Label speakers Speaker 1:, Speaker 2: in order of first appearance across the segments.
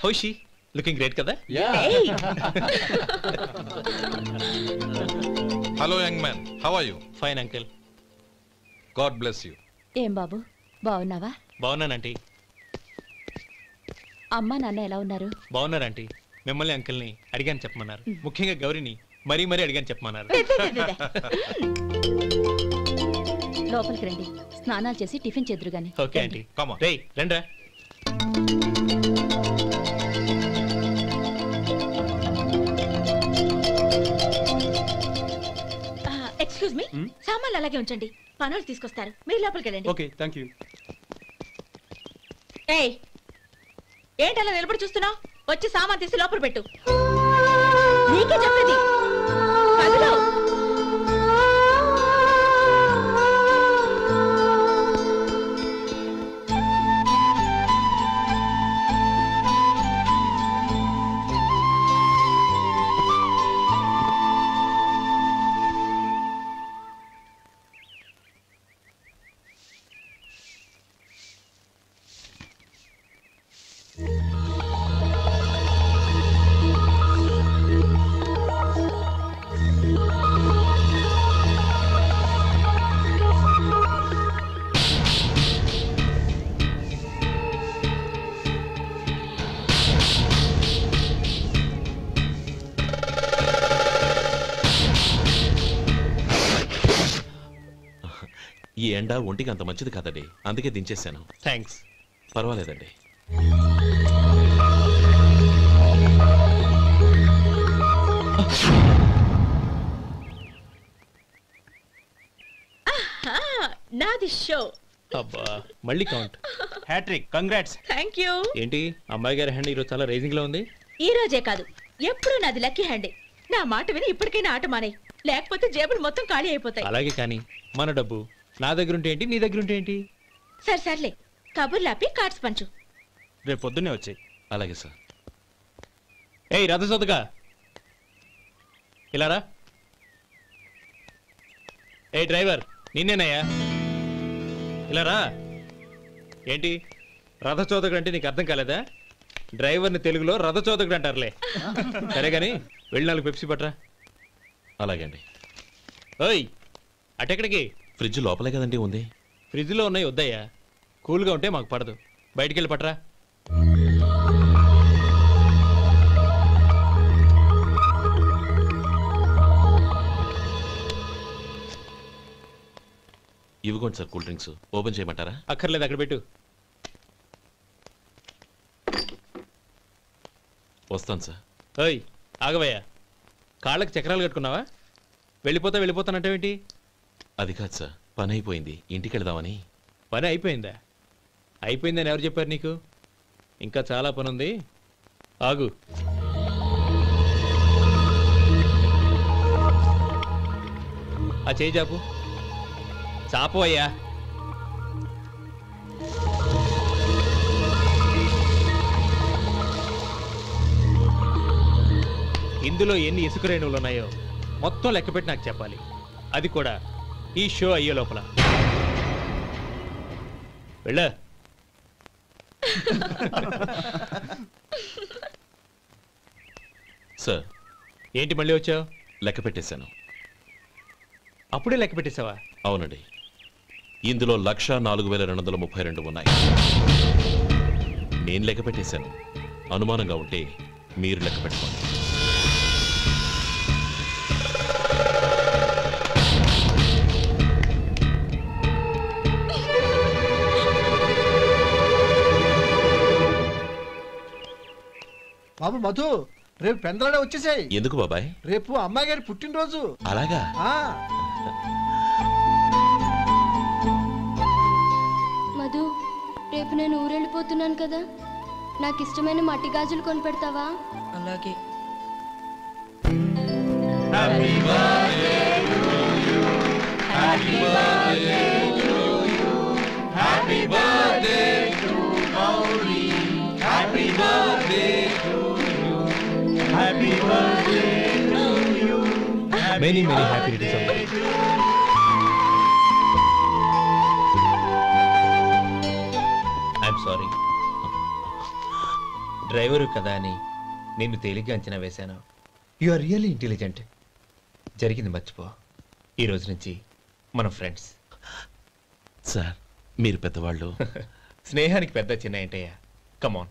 Speaker 1: హౌషి looking great కదా?
Speaker 2: Hello young man, how are you?
Speaker 1: Fine uncle.
Speaker 2: God bless you.
Speaker 3: ఏం బాబు బాగున్నావా?
Speaker 1: బాగున్నానంటీ.
Speaker 3: అమ్మా నాన్న ఎలా ఉన్నారు?
Speaker 1: బాగున్నారంటీ. మిమ్మల్ని అంకిల్ని అడిగాను చెప్పమన్నారు. ముఖ్యంగా గౌరీని మరీ అడిగాను చెప్పమన్నారు.
Speaker 3: లోపలికి రండి, స్నానాలు చేసి టిఫిన్ చేద్దురు గాని.
Speaker 1: Okay aunty. రేయ్ రండ్రా.
Speaker 3: ఎక్స్క్యూజ్ మీ, సామాన్లు అలాగే ఉంచండి, పనులు తీసుకొస్తారు. మీరు లోపలికి వెళ్ళండి.
Speaker 4: Okay, thank you.
Speaker 3: ఏయ్, ఏంటి అలా నిలబడి చూస్తున్నావు? వచ్చి సామాన్ తీసి లోపల పెట్టు. నీకే చెప్పేది. కదులు.
Speaker 5: ఈ ఎండ ఒంటికి అంత మంచిది కాదండి, అందుకే దించేశాను.
Speaker 1: థ్యాంక్స్.
Speaker 5: పర్వాలేదండి.
Speaker 3: నాది షో.
Speaker 1: అబ్బా మళ్ళీ count.
Speaker 4: Hattrick, congrats.
Speaker 3: Thank you.
Speaker 1: ఏంటి అమ్మాయి గారి హ్యాండ్ ఈరోజు చాలా రైజింగ్ లో ఉంది?
Speaker 3: ఈ రోజే కాదు, ఎప్పుడు నాది లక్కీ హ్యాండే. నా మాట విని ఇప్పటికైనా ఆట మానే, లేకపోతే జేబులు మొత్తం ఖాళీ అయిపోతాయి.
Speaker 1: అలాగే కానీ మన డబ్బు నా దగ్గర ఉంటే ఏంటి, నీ దగ్గర ఉంటే ఏంటి?
Speaker 3: సరే సర్లే, కబుర్లాపి కార్డ్స్ పంచు.
Speaker 4: రేపు పొద్దున్నే వచ్చాయి.
Speaker 5: అలాగే సార్.
Speaker 1: ఏయ్ రథసోదగా ఇలారా. ఏ డ్రైవర్ నిన్నేనయ్యా, ఇలారా. ఏంటి రథచోదకుడు అంటే నీకు అర్థం కాలేదా? డ్రైవర్ని తెలుగులో రథచోదకుడు అంటారులే. సరే గాని వెళ్ళి 4 పెప్సీ పట్రా.
Speaker 5: అలాగే అండి.
Speaker 1: ఓయ్ అటెక్కడికి?
Speaker 5: ఫ్రిడ్జ్ లోపలే కదండి ఉంది.
Speaker 1: ఫ్రిడ్జ్లో ఉన్నాయి వద్దయ్యా, కూల్గా ఉంటే మాకు పడదు. బయటికి వెళ్ళి పట్రా.
Speaker 5: ఇవ్వకోండి సార్, కూల్ డ్రింక్స్. ఓపెన్ చేయమంటారా?
Speaker 1: అక్కర్లేదు, అక్కడ పెట్టు.
Speaker 5: వస్తాను సార్.
Speaker 1: ఓయ్ ఆగవయ్యా, కాళ్ళకి చక్రాలు కట్టుకున్నావా? వెళ్ళిపోతానంటావేంటి?
Speaker 5: అది కాదు సార్, పని అయిపోయింది, ఇంటికి వెళదామని.
Speaker 1: పని అయిపోయిందా? అయిపోయిందని ఎవరు చెప్పారు నీకు? ఇంకా చాలా పని ఉంది, ఆగు. ఆ చేయి చాపు. చాపు అయ్యా. ఇందులో ఎన్ని ఇసుక రేణువులు ఉన్నాయో మొత్తం లెక్కపెట్టి నాకు చెప్పాలి. అది కూడా ఈ షో అయ్యే లోపల. వెళ్ళ.
Speaker 5: సార్.
Speaker 1: ఏంటి మళ్ళీ వచ్చావు?
Speaker 5: లెక్క పెట్టేశాను.
Speaker 1: అప్పుడే లెక్క పెట్టేశావా?
Speaker 5: అవునండి. ఇందులో 1,04,232 ఉన్నాయి. నేను లెక్క పెట్టేశాను. అనుమానంగా ఉంటే మీరు లెక్క పెట్టుకోండి.
Speaker 6: బాబు మధు, రేపు పెందలాడే వచ్చేసాయి.
Speaker 5: ఎందుకు బాబాయ్?
Speaker 6: రేపు అమ్మాయి గారి పుట్టినరోజు.
Speaker 5: అలాగా?
Speaker 7: మధు, రేపు నేను ఊరెళ్ళిపోతున్నాను కదా, నాకు ఇష్టమైన మట్టి గాజులు కొని పెడతావా?
Speaker 8: అలాగే.
Speaker 9: Happy birthday to you. Happy birthday to you. Happy birthday to Gauri. Happy birthday to you. Happy birthday to you.
Speaker 1: Many happy returns. I'm sorry. Driver కదా అని నిన్ను తేలిగ్గా అంచనా వేశాను. You are really intelligent. జరిగింది మర్చిపో. ఈ రోజు నుంచి మనం ఫ్రెండ్స్.
Speaker 5: సార్ మీరు పెద్దవాళ్ళు.
Speaker 1: స్నేహానికి పెద్ద చిన్న ఏంటయ్యా? కమాన్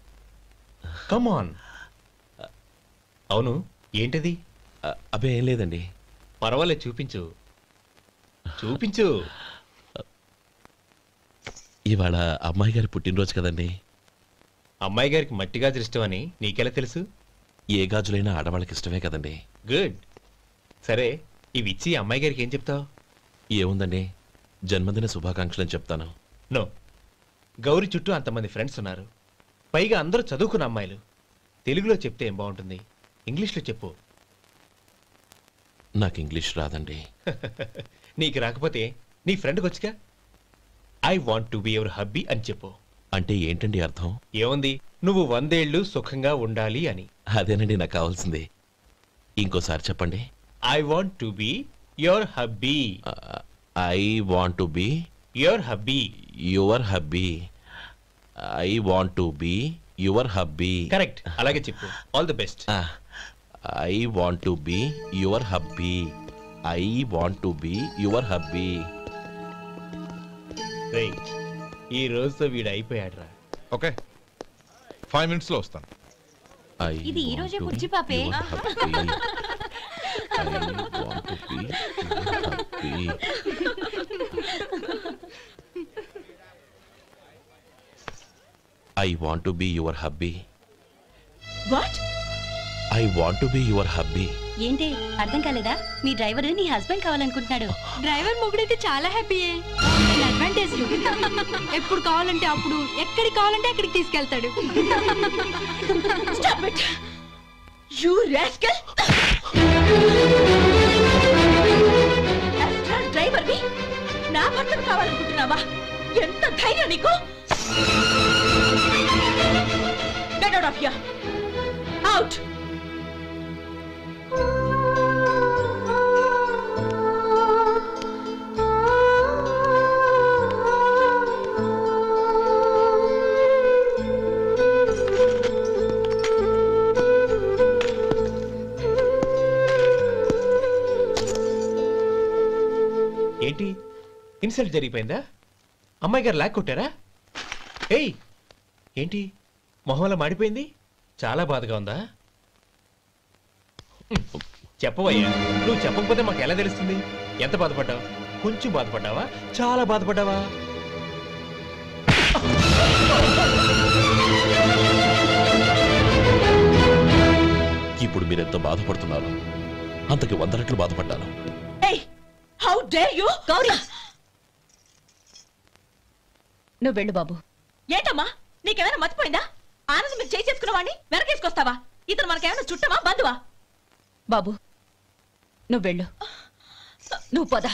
Speaker 1: కమాన్. అవును, ఏంటది?
Speaker 5: అబ్బే ఏం లేదండి.
Speaker 1: పర్వాలేదు, చూపించు చూపించు.
Speaker 5: ఇవాళ అమ్మాయి గారి పుట్టినరోజు కదండి.
Speaker 1: అమ్మాయి గారికి మట్టి గాజులు ఇష్టం అని నీకెలా తెలుసు?
Speaker 5: ఏ గాజులైనా ఆడవాళ్ళకి ఇష్టమే కదండి.
Speaker 1: గుడ్. సరే, ఇవి ఇచ్చి అమ్మాయి గారికి ఏం చెప్తావు?
Speaker 5: ఏముందండి, జన్మదిన శుభాకాంక్షలు అని చెప్తాను.
Speaker 1: నో, గౌరీ చుట్టూ అంతమంది ఫ్రెండ్స్ ఉన్నారు, పైగా అందరూ చదువుకున్న అమ్మాయిలు. తెలుగులో చెప్తే ఏం బాగుంటుంది? ఇంగ్లీష్లో చెప్పు.
Speaker 5: నాకు ఇంగ్లీష్ రాదండి.
Speaker 1: నీకు రాకపోతే నీ ఫ్రెండ్కి వచ్చిగా I want to be your hubby అని చెప్పు.
Speaker 5: అంటే ఏంటండి అర్థం?
Speaker 1: ఏముంది, నువ్వు 100 ఏళ్ళు సుఖంగా ఉండాలి అని.
Speaker 5: అదేనండి నాకు కావాల్సింది. ఇంకోసారి చెప్పండి.
Speaker 1: I want to be your hubby.
Speaker 5: I want to be
Speaker 1: your hubby.
Speaker 5: Your hubby. I want to be your hubby.
Speaker 1: Correct, అలాగే చెప్పు. All the best.
Speaker 5: I want to be your hubby. I want to be your hubby.
Speaker 1: Right, ఈ రోజుతో వీడు అయిపోయాడ్రా.
Speaker 2: Okay, 5 minutes లో వస్తాను.
Speaker 3: ఇది ఈ రోజే బుజ్జి పాపే.
Speaker 5: I want to be your hubby.
Speaker 3: What?
Speaker 5: I want to be your hubby.
Speaker 3: ఏంటి అర్థం కాలేదా? మీ డ్రైవర్ నీ హస్బెండ్ కావాలనుకుంటున్నాడు.
Speaker 7: డ్రైవర్ మొగుడైతే చాలా హ్యాపీయే. అడ్వాంటేజ్ ఎప్పుడు కావాలంటే అప్పుడు, ఎక్కడికి కావాలంటే అక్కడికి తీసుకెళ్తాడు.
Speaker 3: Stop it! You rascal! Driver ని నా భర్తను కావాలనుకుంటున్నావా? ఎంత ధైర్యం నీకు? Get out of here! Out!
Speaker 1: ఏంటి, ఇన్సల్ట్ జరిగిపోయిందా? అమ్మాయి గారు లాక్ కొట్టారా? ఏయ్, ఏంటి మొహంలో మాడిపోయింది? చాలా బాధగా ఉందా? చెప్పవయ్యా, నువ్వు చెప్పకపోతే మాకు ఎలా తెలుస్తుంది? ఎంత బాధపడ్డావు? కొంచెం బాధపడ్డావా? చాలా బాధపడ్డావా?
Speaker 5: ఇప్పుడు మీరెంత బాధపడుతున్నారు, అంతకి 100 రెట్లు బాధపడ్డాను.
Speaker 3: How dare you? గౌరీ, నువ్వు వెళ్ళు బాబు. ఏంటమ్మా, నీకేమైనా మర్చిపోయిందా? ఆనందం మీరు చేసుకున్న వాడిని వెనకేసుకొస్తావా? ఇతను మనకేమైనా చుట్టమా, బంధువా? బాబు నువ్వు వెళ్ళు, నువ్వు పద.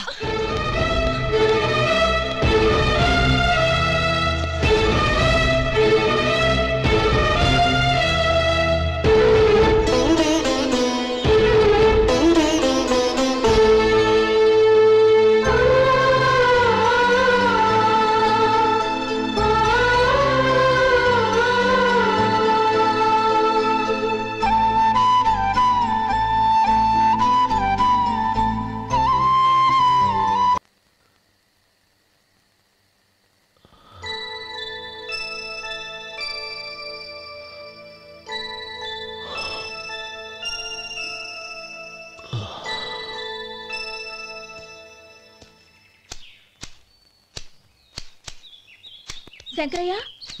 Speaker 3: శంకరయ్య,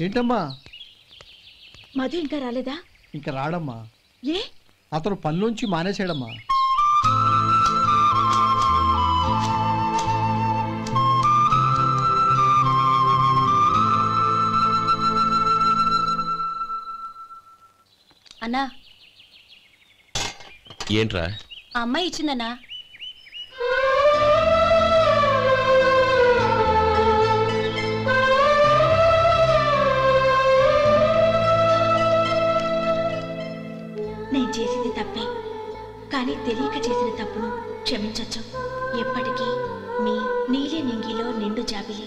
Speaker 6: ఏంటమ్మా?
Speaker 3: మధు ఇంకా రాలేదా?
Speaker 6: ఇంకా రాడమ్మా.
Speaker 3: ఏ?
Speaker 6: అతను పనిలోంచి మానేశాడమ్మా.
Speaker 3: అన్నా,
Speaker 5: ఏంట్రా?
Speaker 3: ఆ అమ్మాయి ఇచ్చిందన్నా. నేను చేసింది తప్పే, కానీ తెలియక చేసిన తప్పును క్షమించొచ్చు. ఎప్పటికీ మీ నీలి నింగిలో నిండు జాబిలి.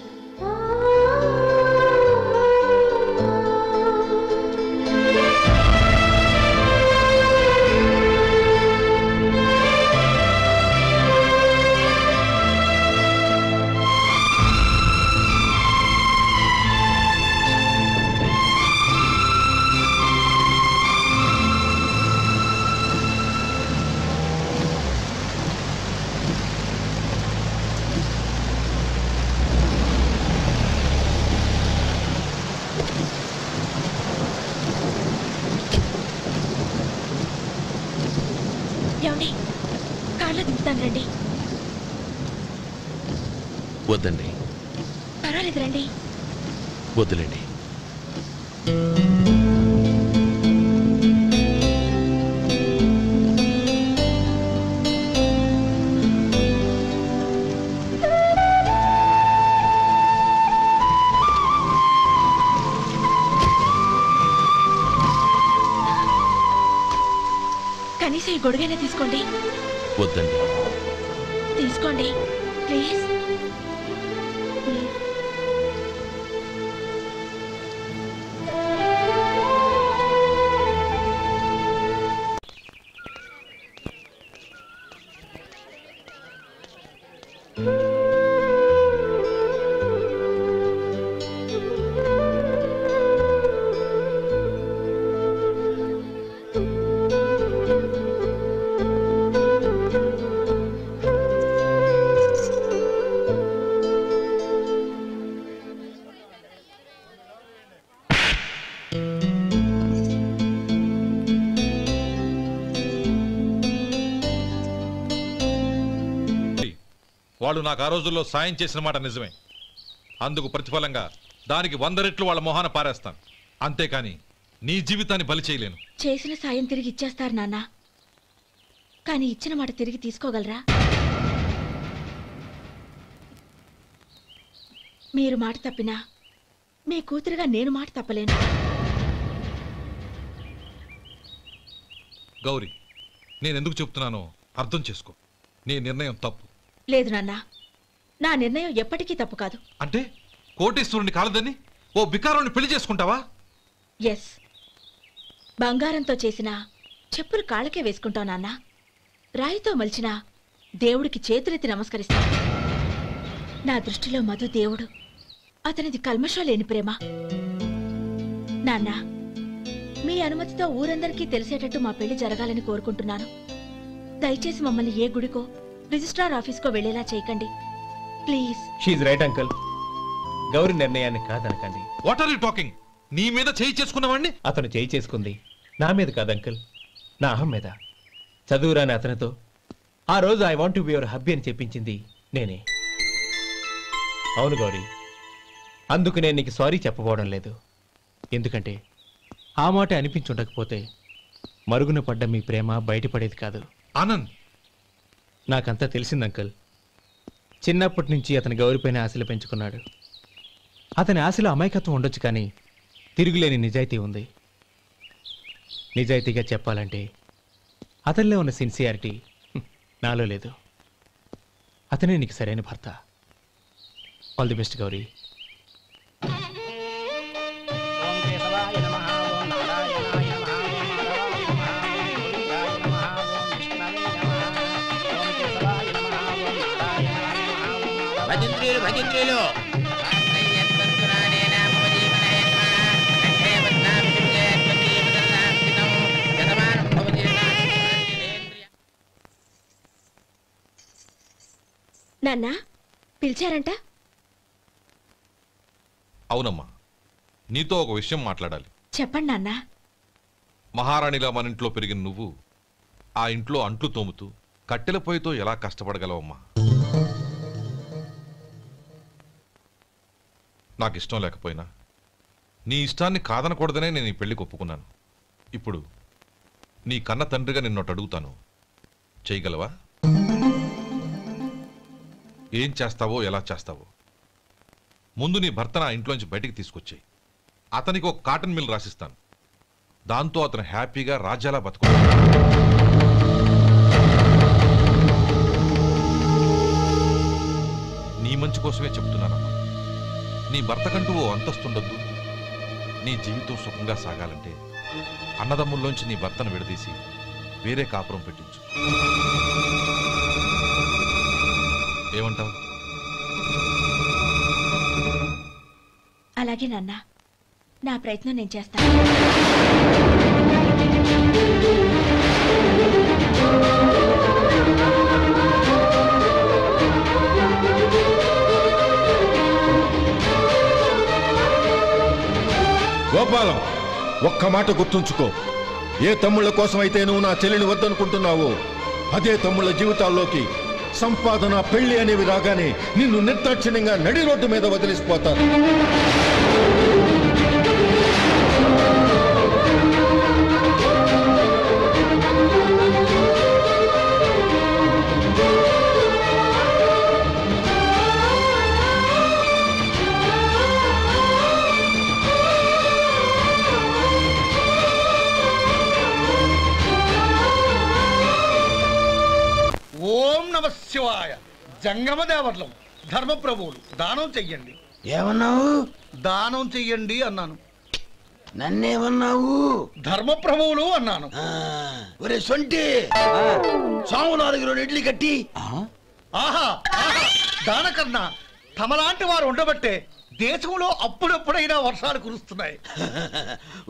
Speaker 3: ఏమండి కార్లో దింపుతాను రండి.
Speaker 5: వద్దండి,
Speaker 3: పర్వాలేదు రండి.
Speaker 5: వద్దులేండి.
Speaker 3: కనీసం ఈ గొడుగైనా తీసుకోండి.
Speaker 5: వద్దండి.
Speaker 3: తీసుకోండి ప్లీజ్.
Speaker 2: వాళ్ళు నాకు ఆ రోజుల్లో సాయం చేసిన మాట నిజమే. అందుకు ప్రతిఫలంగా దానికి 100 రెట్లు వాళ్ళ మొహాన పారేస్తాను. అంతేకాని నీ జీవితాన్ని బలి చేయలేను.
Speaker 3: చేసిన సాయం తిరిగి ఇచ్చేస్తారు నాన్న, కానీ ఇచ్చిన మాట తిరిగి తీసుకోగలరా? మీరు మాట తప్పినా మీ కూతురుగా నేను మాట తప్పలేను.
Speaker 2: గౌరీ, నేనెందుకు చెప్తున్నానో అర్థం చేసుకో. నీ నిర్ణయం తప్పు.
Speaker 3: లేదు నాన్న, నా నిర్ణయం ఎప్పటికీ తప్పు కాదు.
Speaker 2: అంటే కోటేశ్వరుని కాలదని ఓ బికారాన్ని పెళ్లి చేసుకుంటావా?
Speaker 3: ఎస్, బంగారంతో చేసిన చెప్పులు కాళ్ళకే వేసుకుంటావు నాన్న. రాయితో మలిచిన దేవుడికి చేతులెత్తి నమస్కరిస్తా. నా దృష్టిలో మధు దేవుడు, అతనిది కల్మషం లేని ప్రేమ. నాన్న, మీ అనుమతితో ఊరందరికీ తెలిసేటట్టు మా పెళ్లి జరగాలని కోరుకుంటున్నాను. దయచేసి మమ్మల్ని ఏ గుడికో రిజిస్ట్రార్ ఆఫీస్కో వెళ్లేలా చేయకండి please.
Speaker 1: She's right uncle. Gauri నిర్ణయాన్ని కాదనకండి.
Speaker 2: What are you talking? నీ మీద చేయి చేసుకున్నవాడిని
Speaker 1: అతను చేయి చేసుకుంది నా మీద కాదు అంకుల్, నా అహం మీద. చదువురాని అతనితో ఆ రోజు I want to be your hubby అని చెప్పించింది నేనే. అవును గౌరీ, అందుకు నేను నీకు సారీ చెప్పబోవడం లేదు. ఎందుకంటే ఆ మాట అనిపించుండకపోతే మరుగున పడ్డ మీ ప్రేమ బయటపడేది కాదు.
Speaker 2: ఆనంద్,
Speaker 1: నాకంతా తెలిసింది అంకుల్. చిన్నప్పటి నుంచి అతని గౌరిపైన ఆశలు పెంచుకున్నాడు. అతని ఆశలో అమాయకత్వం ఉండొచ్చు, కానీ తిరుగులేని నిజాయితీ ఉంది. నిజాయితీగా చెప్పాలంటే అతనిలో ఉన్న సిన్సియారిటీ నాలో లేదు. అతనే నీకు సరైన భర్త. All the best Gauri.
Speaker 9: భజంత్రీలు
Speaker 3: నాన్న పిలిచారంట?
Speaker 2: అవునమ్మా, నీతో ఒక విషయం మాట్లాడాలి.
Speaker 3: చెప్పండి నాన్న.
Speaker 2: మహారాణిలా మన ఇంట్లో పెరిగిన నువ్వు ఆ ఇంట్లో అంట్లు తోముతూ కట్టెల పొయ్యితో ఎలా కష్టపడగలవమ్మా? నాకు ఇష్టం లేకపోయినా నీ ఇష్టాన్ని కాదనకూడదనే నేను ఈ పెళ్లికి ఒప్పుకున్నాను. ఇప్పుడు నీ కన్న తండ్రిగా నిన్నొకటి అడుగుతాను, చేయగలవా? ఏం చేస్తావో ఎలా చేస్తావో ముందు నీ భర్తను ఆ ఇంట్లోంచి బయటికి తీసుకొచ్చేయి. అతనికి ఒక కాటన్ మిల్ రాసిస్తాను. దాంతో అతను హ్యాపీగా రాజ్యాలా బతుకుతాడు. నీ మంచి కోసమే చెప్తున్నానమ్మా. నీ భర్త కంటూ ఓ అంతస్తుండొద్దు. నీ జీవితం సుఖంగా సాగాలంటే అన్నదమ్ముల్లోంచి నీ భర్తను విడదీసి వేరే కాపురం పెట్టించు. ఏమంటావు?
Speaker 3: అలాగే నాన్న, నా ప్రయత్నం నేను చేస్తాను.
Speaker 8: గోపాలం, ఒక్క మాట గుర్తుంచుకో. ఏ తమ్ముళ్ళ కోసం అయితే నువ్వు నా చెల్లిని వద్దనుకుంటున్నావో అదే తమ్ముళ్ళ జీవితాల్లోకి సంపాదన పెళ్లి అనేవి రాగానే నిన్ను నిర్దాక్షిణ్యంగా నడి రోడ్డు మీద వదిలిసిపోతారు.
Speaker 10: ఓం నమ శివాయ. జంగమ దేవర్లం ధర్మప్రభువులు దానం చెయ్యండి.
Speaker 11: ఏమన్నావు?
Speaker 10: దానం చెయ్యండి అన్నాను.
Speaker 11: నన్నేమన్నావు?
Speaker 10: ధర్మప్రభువులు అన్నాను.
Speaker 11: ఒరే సొంటి, సామునాలుగు 2 ఇడ్లీ కట్టి.
Speaker 10: ఆహా ఆహా, దానకన్నా తమలాంటి వారు ఉండబట్టే దేశంలో అప్పుడప్పుడైనా వర్షాలు కురుస్తున్నాయి.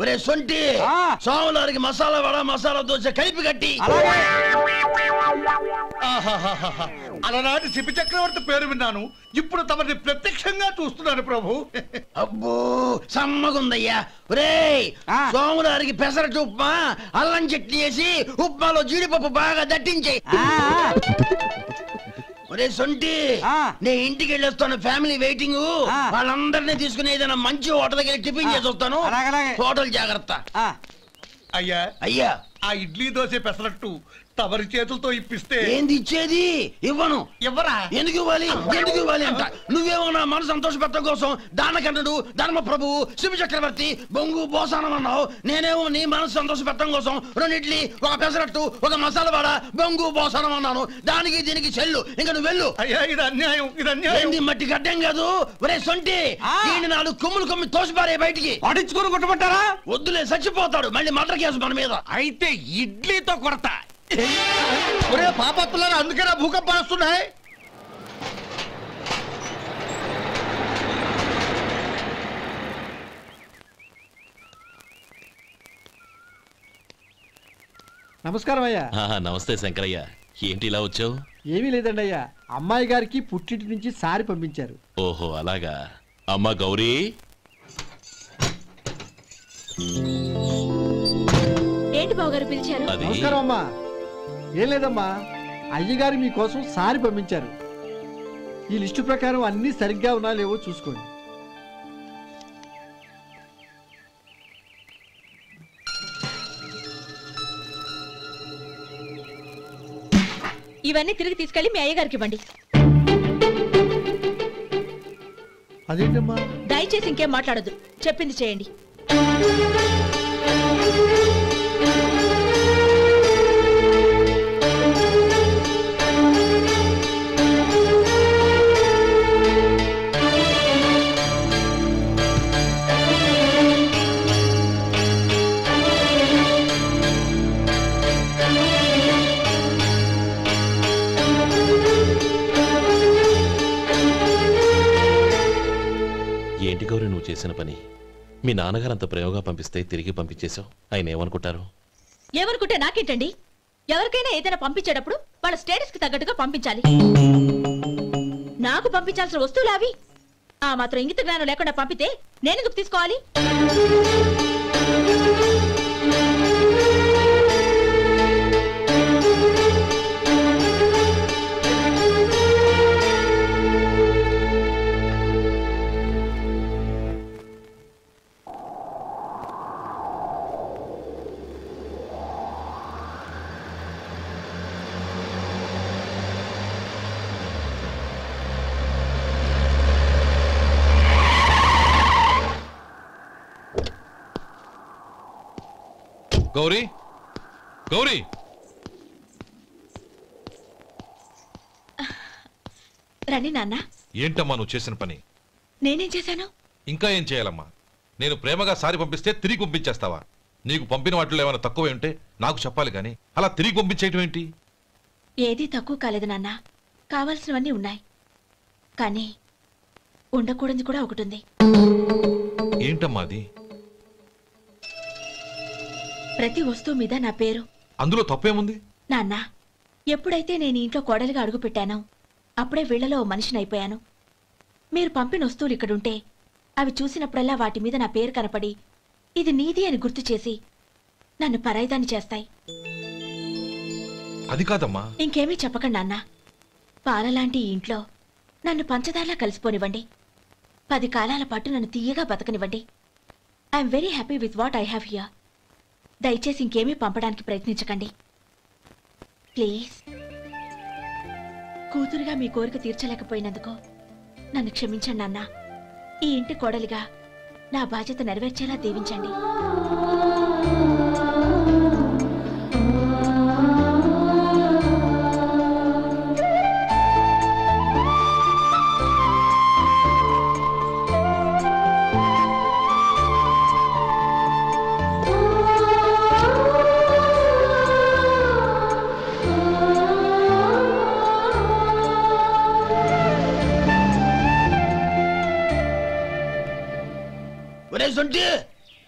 Speaker 11: ఒరే సొంటి, సామునాలుగు మసాలా వడ మసాలా దోశ కలిపి కట్టి.
Speaker 10: అలనాటి శిపి చక్రవర్తి పేరు విన్నాను, ఇప్పుడు తమని ప్రత్యక్షంగా చూస్తున్నాను ప్రభు.
Speaker 11: అబ్బో సమ్మగుందయ్యా. ఒరే సోములారికి పెసరట్టు ఉప్మా అల్లం చట్నీ వేసి ఉప్మాలో జీడిపప్పు బాగా దట్టించే. ఒరే సొంటి, నే ఇంటికి వెళ్ళొస్తాను, ఫ్యామిలీ వెయిటింగ్. వాళ్ళందరినీ తీసుకుని ఏదైనా మంచి హోటల్ దగ్గర టిఫిన్ చేసి వస్తాను. హోటల్ జాగ్రత్త.
Speaker 10: అయ్యా
Speaker 11: అయ్యా,
Speaker 10: ఆ ఇడ్లీ దోశ పెసరట్టు తమరి చేతులతో ఇప్పిస్తే.
Speaker 11: ఏంది ఇచ్చేది? ఇవ్వను.
Speaker 10: ఇవ్వరా?
Speaker 11: ఎందుకు ఇవ్వాలి? ఎందుకు ఇవ్వాలి అంట. నువ్వేమో నా మనసు సంతోషపెట్టడం కోసం దానకంటుడు ధర్మ ప్రభువు శివ చక్రవర్తి బొంగు బోసానం అన్నావు. నేనేమో నీ మనసు సంతోషపెట్టడం కోసం 2 ఇడ్లీ, 1 పెసరట్టు, 1 మసాలా వడ, బొంగు బోసానం అన్నాను. దానికి దీనికి చెల్లు. ఇంకా నువ్వు వెళ్ళు.
Speaker 10: అయ్యా ఇది అన్యాయం, ఇది అన్యాయం.
Speaker 11: ఏంది మట్టి గడ్డం కాదు. ఒరే సొంటి, దీన్ని 4 కొమ్ములు తోసిపారే బయటికి.
Speaker 10: పడించుకొని కొట్టమంటారా?
Speaker 11: వద్దులే, చచ్చిపోతాడు. మళ్ళీ మర్డర్ కేసు మన మీద.
Speaker 10: అయితే ఇడ్లీతో కొడతా. ఒరే పాపత్తులారా, అందుకేనా భూకంపాలు వస్తున్నాయి?
Speaker 6: నమస్కారం అయ్యా.
Speaker 5: నమస్తే శంకరయ్య, ఏంటి ఇలా వచ్చావు?
Speaker 6: ఏమీ లేదండి అయ్యా, అమ్మాయి గారికి పుట్టింటి నుంచి సారి పంపించారు.
Speaker 5: ఓహో అలాగా. అమ్మా గౌరీ.
Speaker 3: ఏంటి బావగారు పిలిచారు?
Speaker 6: నమస్కారం అమ్మా. ఏం లేదమ్మా, అయ్యగారు మీకోసం సారి పంపించారు. ఈ లిస్టు ప్రకారం అన్ని సరిగ్గా ఉన్నా లేవో చూసుకోండి.
Speaker 3: ఇవన్నీ తిరిగి తీసుకెళ్లి మీ అయ్యగారికి ఇవ్వండి.
Speaker 6: అదేంటమ్మా?
Speaker 3: దయచేసి ఇంకేం మాట్లాడొద్దు, చెప్పింది చేయండి.
Speaker 5: ఏంటి గౌరీ నువ్వు చేసిన పని? మీ నాన్నగారు అంత ప్రేమగా పంపిస్తే తిరిగి పంపించేశావు. ఆయన ఏమనుకుంటారు?
Speaker 3: ఏమనుకుంటే నాకేంటండి? ఎవరికైనా ఏదైనా పంపించేటప్పుడు వాళ్ళ స్టేటస్ కి తగ్గట్టుగా పంపించాలి. నాకు పంపించాల్సిన వస్తువులు అవి. ఆ మాత్రం ఇంగిత జ్ఞానం లేకుండా పంపితే నేనెందుకు తీసుకోవాలి?
Speaker 2: గౌరీ, గౌరీ,
Speaker 3: రండి నాన్న.
Speaker 2: ఏంటమ్మా నువ్వు చేసిన పని?
Speaker 3: నేనేం చేశాను?
Speaker 2: ఇంకా ఏం చేయాలమ్మా? నేను ప్రేమగా సారి పంపిస్తే తిరిగి పంపించేస్తావా? నీకు పంపిన వాటిలో ఏమైనా తక్కువ ఉంటే నాకు చెప్పాలి కానీ అలా తిరిగి పంపించేయటం ఏంటి?
Speaker 3: ఏదీ తక్కువ కాలేదు నాన్న, కావాల్సినవన్నీ ఉన్నాయి. కానీ ఉండకూడదు కూడా ఒకటి ఉంది.
Speaker 2: ఏంటమ్మా అది?
Speaker 3: ప్రతి వస్తువు మీద నా పేరు.
Speaker 2: అందులో తప్పేముంది?
Speaker 3: నాన్న, ఎప్పుడైతే నేను ఇంట్లో కోడలిగా అడుగు పెట్టానో అప్పుడే వీళ్లలో మనిషిని అయిపోయాను. మీరు పంపిన వస్తువులు ఇక్కడుంటే అవి చూసినప్పుడల్లా వాటి మీద నా పేరు కనపడి ఇది నీది అని గుర్తు చేసి నన్ను పరాయిదాన్ని చేస్తాయి.
Speaker 2: అది కాదమ్మా.
Speaker 3: ఇంకేమీ చెప్పకండి నాన్న. పాలలాంటి ఈ ఇంట్లో నన్ను పంచదారలా కలిసిపోనివ్వండి. 10 కాలాల పాటు నన్ను తీయగా బతకనివ్వండి. I'm very happy with what I have here. దయచేసి ఇంకేమీ పంపడానికి ప్రయత్నించకండి ప్లీజ్. కూతురుగా మీ కోరిక తీర్చలేకపోయినందుకు నన్ను క్షమించండి నాన్న. ఈ ఇంటి కోడలిగా నా బాధ్యత నెరవేర్చేలా దీవించండి.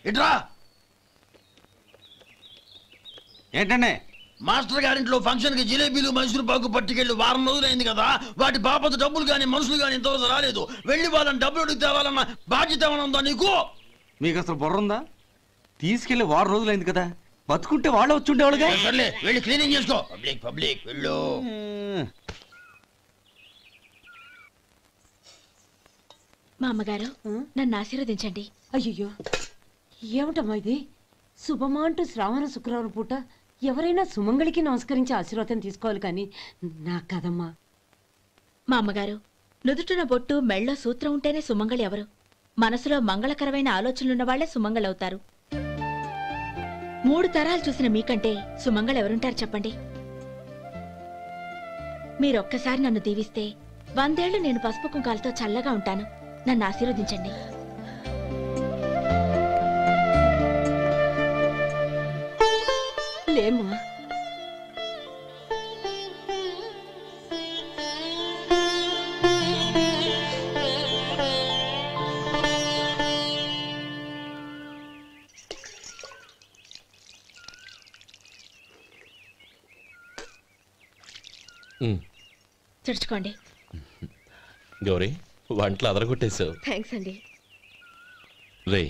Speaker 11: ఇట్రా.
Speaker 4: ఏంటండి?
Speaker 11: మాస్టర్ గారింట్లో ఫంక్షన్ కి జిలేబీలు మైసూరు పాకు పట్టుకెళ్ళి వారం రోజులైంది కదా. వాటి బాపత డబ్బులు కానీ మనుషులు కానీ ఇంతవరకు రాలేదు. వెళ్ళి వాళ్ళని డబ్బులు అడిగి తేవాలన్న బాధ్యత ఏమైనా ఉందా నీకు?
Speaker 4: మీకు అసలు బుర్ర ఉందా? తీసుకెళ్లి వారం రోజులైంది కదా, బతుకుంటే వాళ్ళు వచ్చి ఉండేవాళ్ళుగా.
Speaker 11: సర్లే వెళ్ళి క్లీనింగ్ చేసుకో. పబ్లిక్ పబ్లిక్ వెళ్ళు.
Speaker 3: మా అమ్మగారు నన్ను ఆశీర్వదించండి.
Speaker 12: అయ్యో ఏమిటమ్మా ఇది? శుభమా అంటూ శ్రావణ శుక్రవారం పూట ఎవరైనా సుమంగళికి నమస్కరించి ఆశీర్వాదం తీసుకోవాలి కానీ నా కదమ్మా.
Speaker 3: మా అమ్మగారు నుదుటిన బొట్టు మెళ్ళో సూత్రం ఉంటేనే సుమంగళి ఎవరు? మనసులో మంగళకరమైన ఆలోచనలున్న వాళ్లే సుమంగళవుతారు. 3 తరాలు చూసిన మీకంటే సుమంగళ ఎవరుంటారు చెప్పండి? మీరొక్కసారి నన్ను దీవిస్తే 100 ఏళ్లు నేను పసుపు కుంకాలతో చల్లగా ఉంటాను. నన్ను ఆశీర్వదించండి.
Speaker 12: లేమ్మా.
Speaker 3: తుడుచుకోండి.
Speaker 5: గౌరీ, వంటలు అదరగొట్టేశావు.
Speaker 3: థ్యాంక్స్ అండి.
Speaker 5: రే,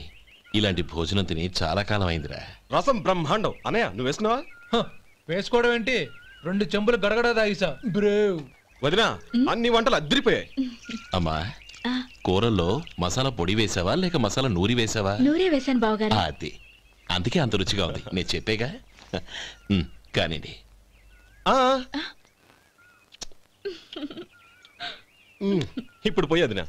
Speaker 5: ఇలాంటి భోజనం తిని చాలా కాలం అయిందిరా.
Speaker 13: రసం బ్రహ్మాండం. అనయ్య నువ్వు వేసుకున్నావా?
Speaker 1: వేసుకోవడం ఏంటి, 2 చెంబులు గడగడ తాగిసా. బ్రేవ్
Speaker 13: వదినా, అన్ని వంటలు అద్దరిపోయాయి.
Speaker 5: అమ్మా, కూరల్లో మసాలా పొడి వేసావా లేక మసాలా నూరి వేసావా?
Speaker 3: నూరే వేశాను బావగారు.
Speaker 5: అది అందుకే అంత రుచిగా ఉంది. నేను చెప్పేగా. కానివ్వండి.
Speaker 13: ఇప్పుడు పోయి వదినా.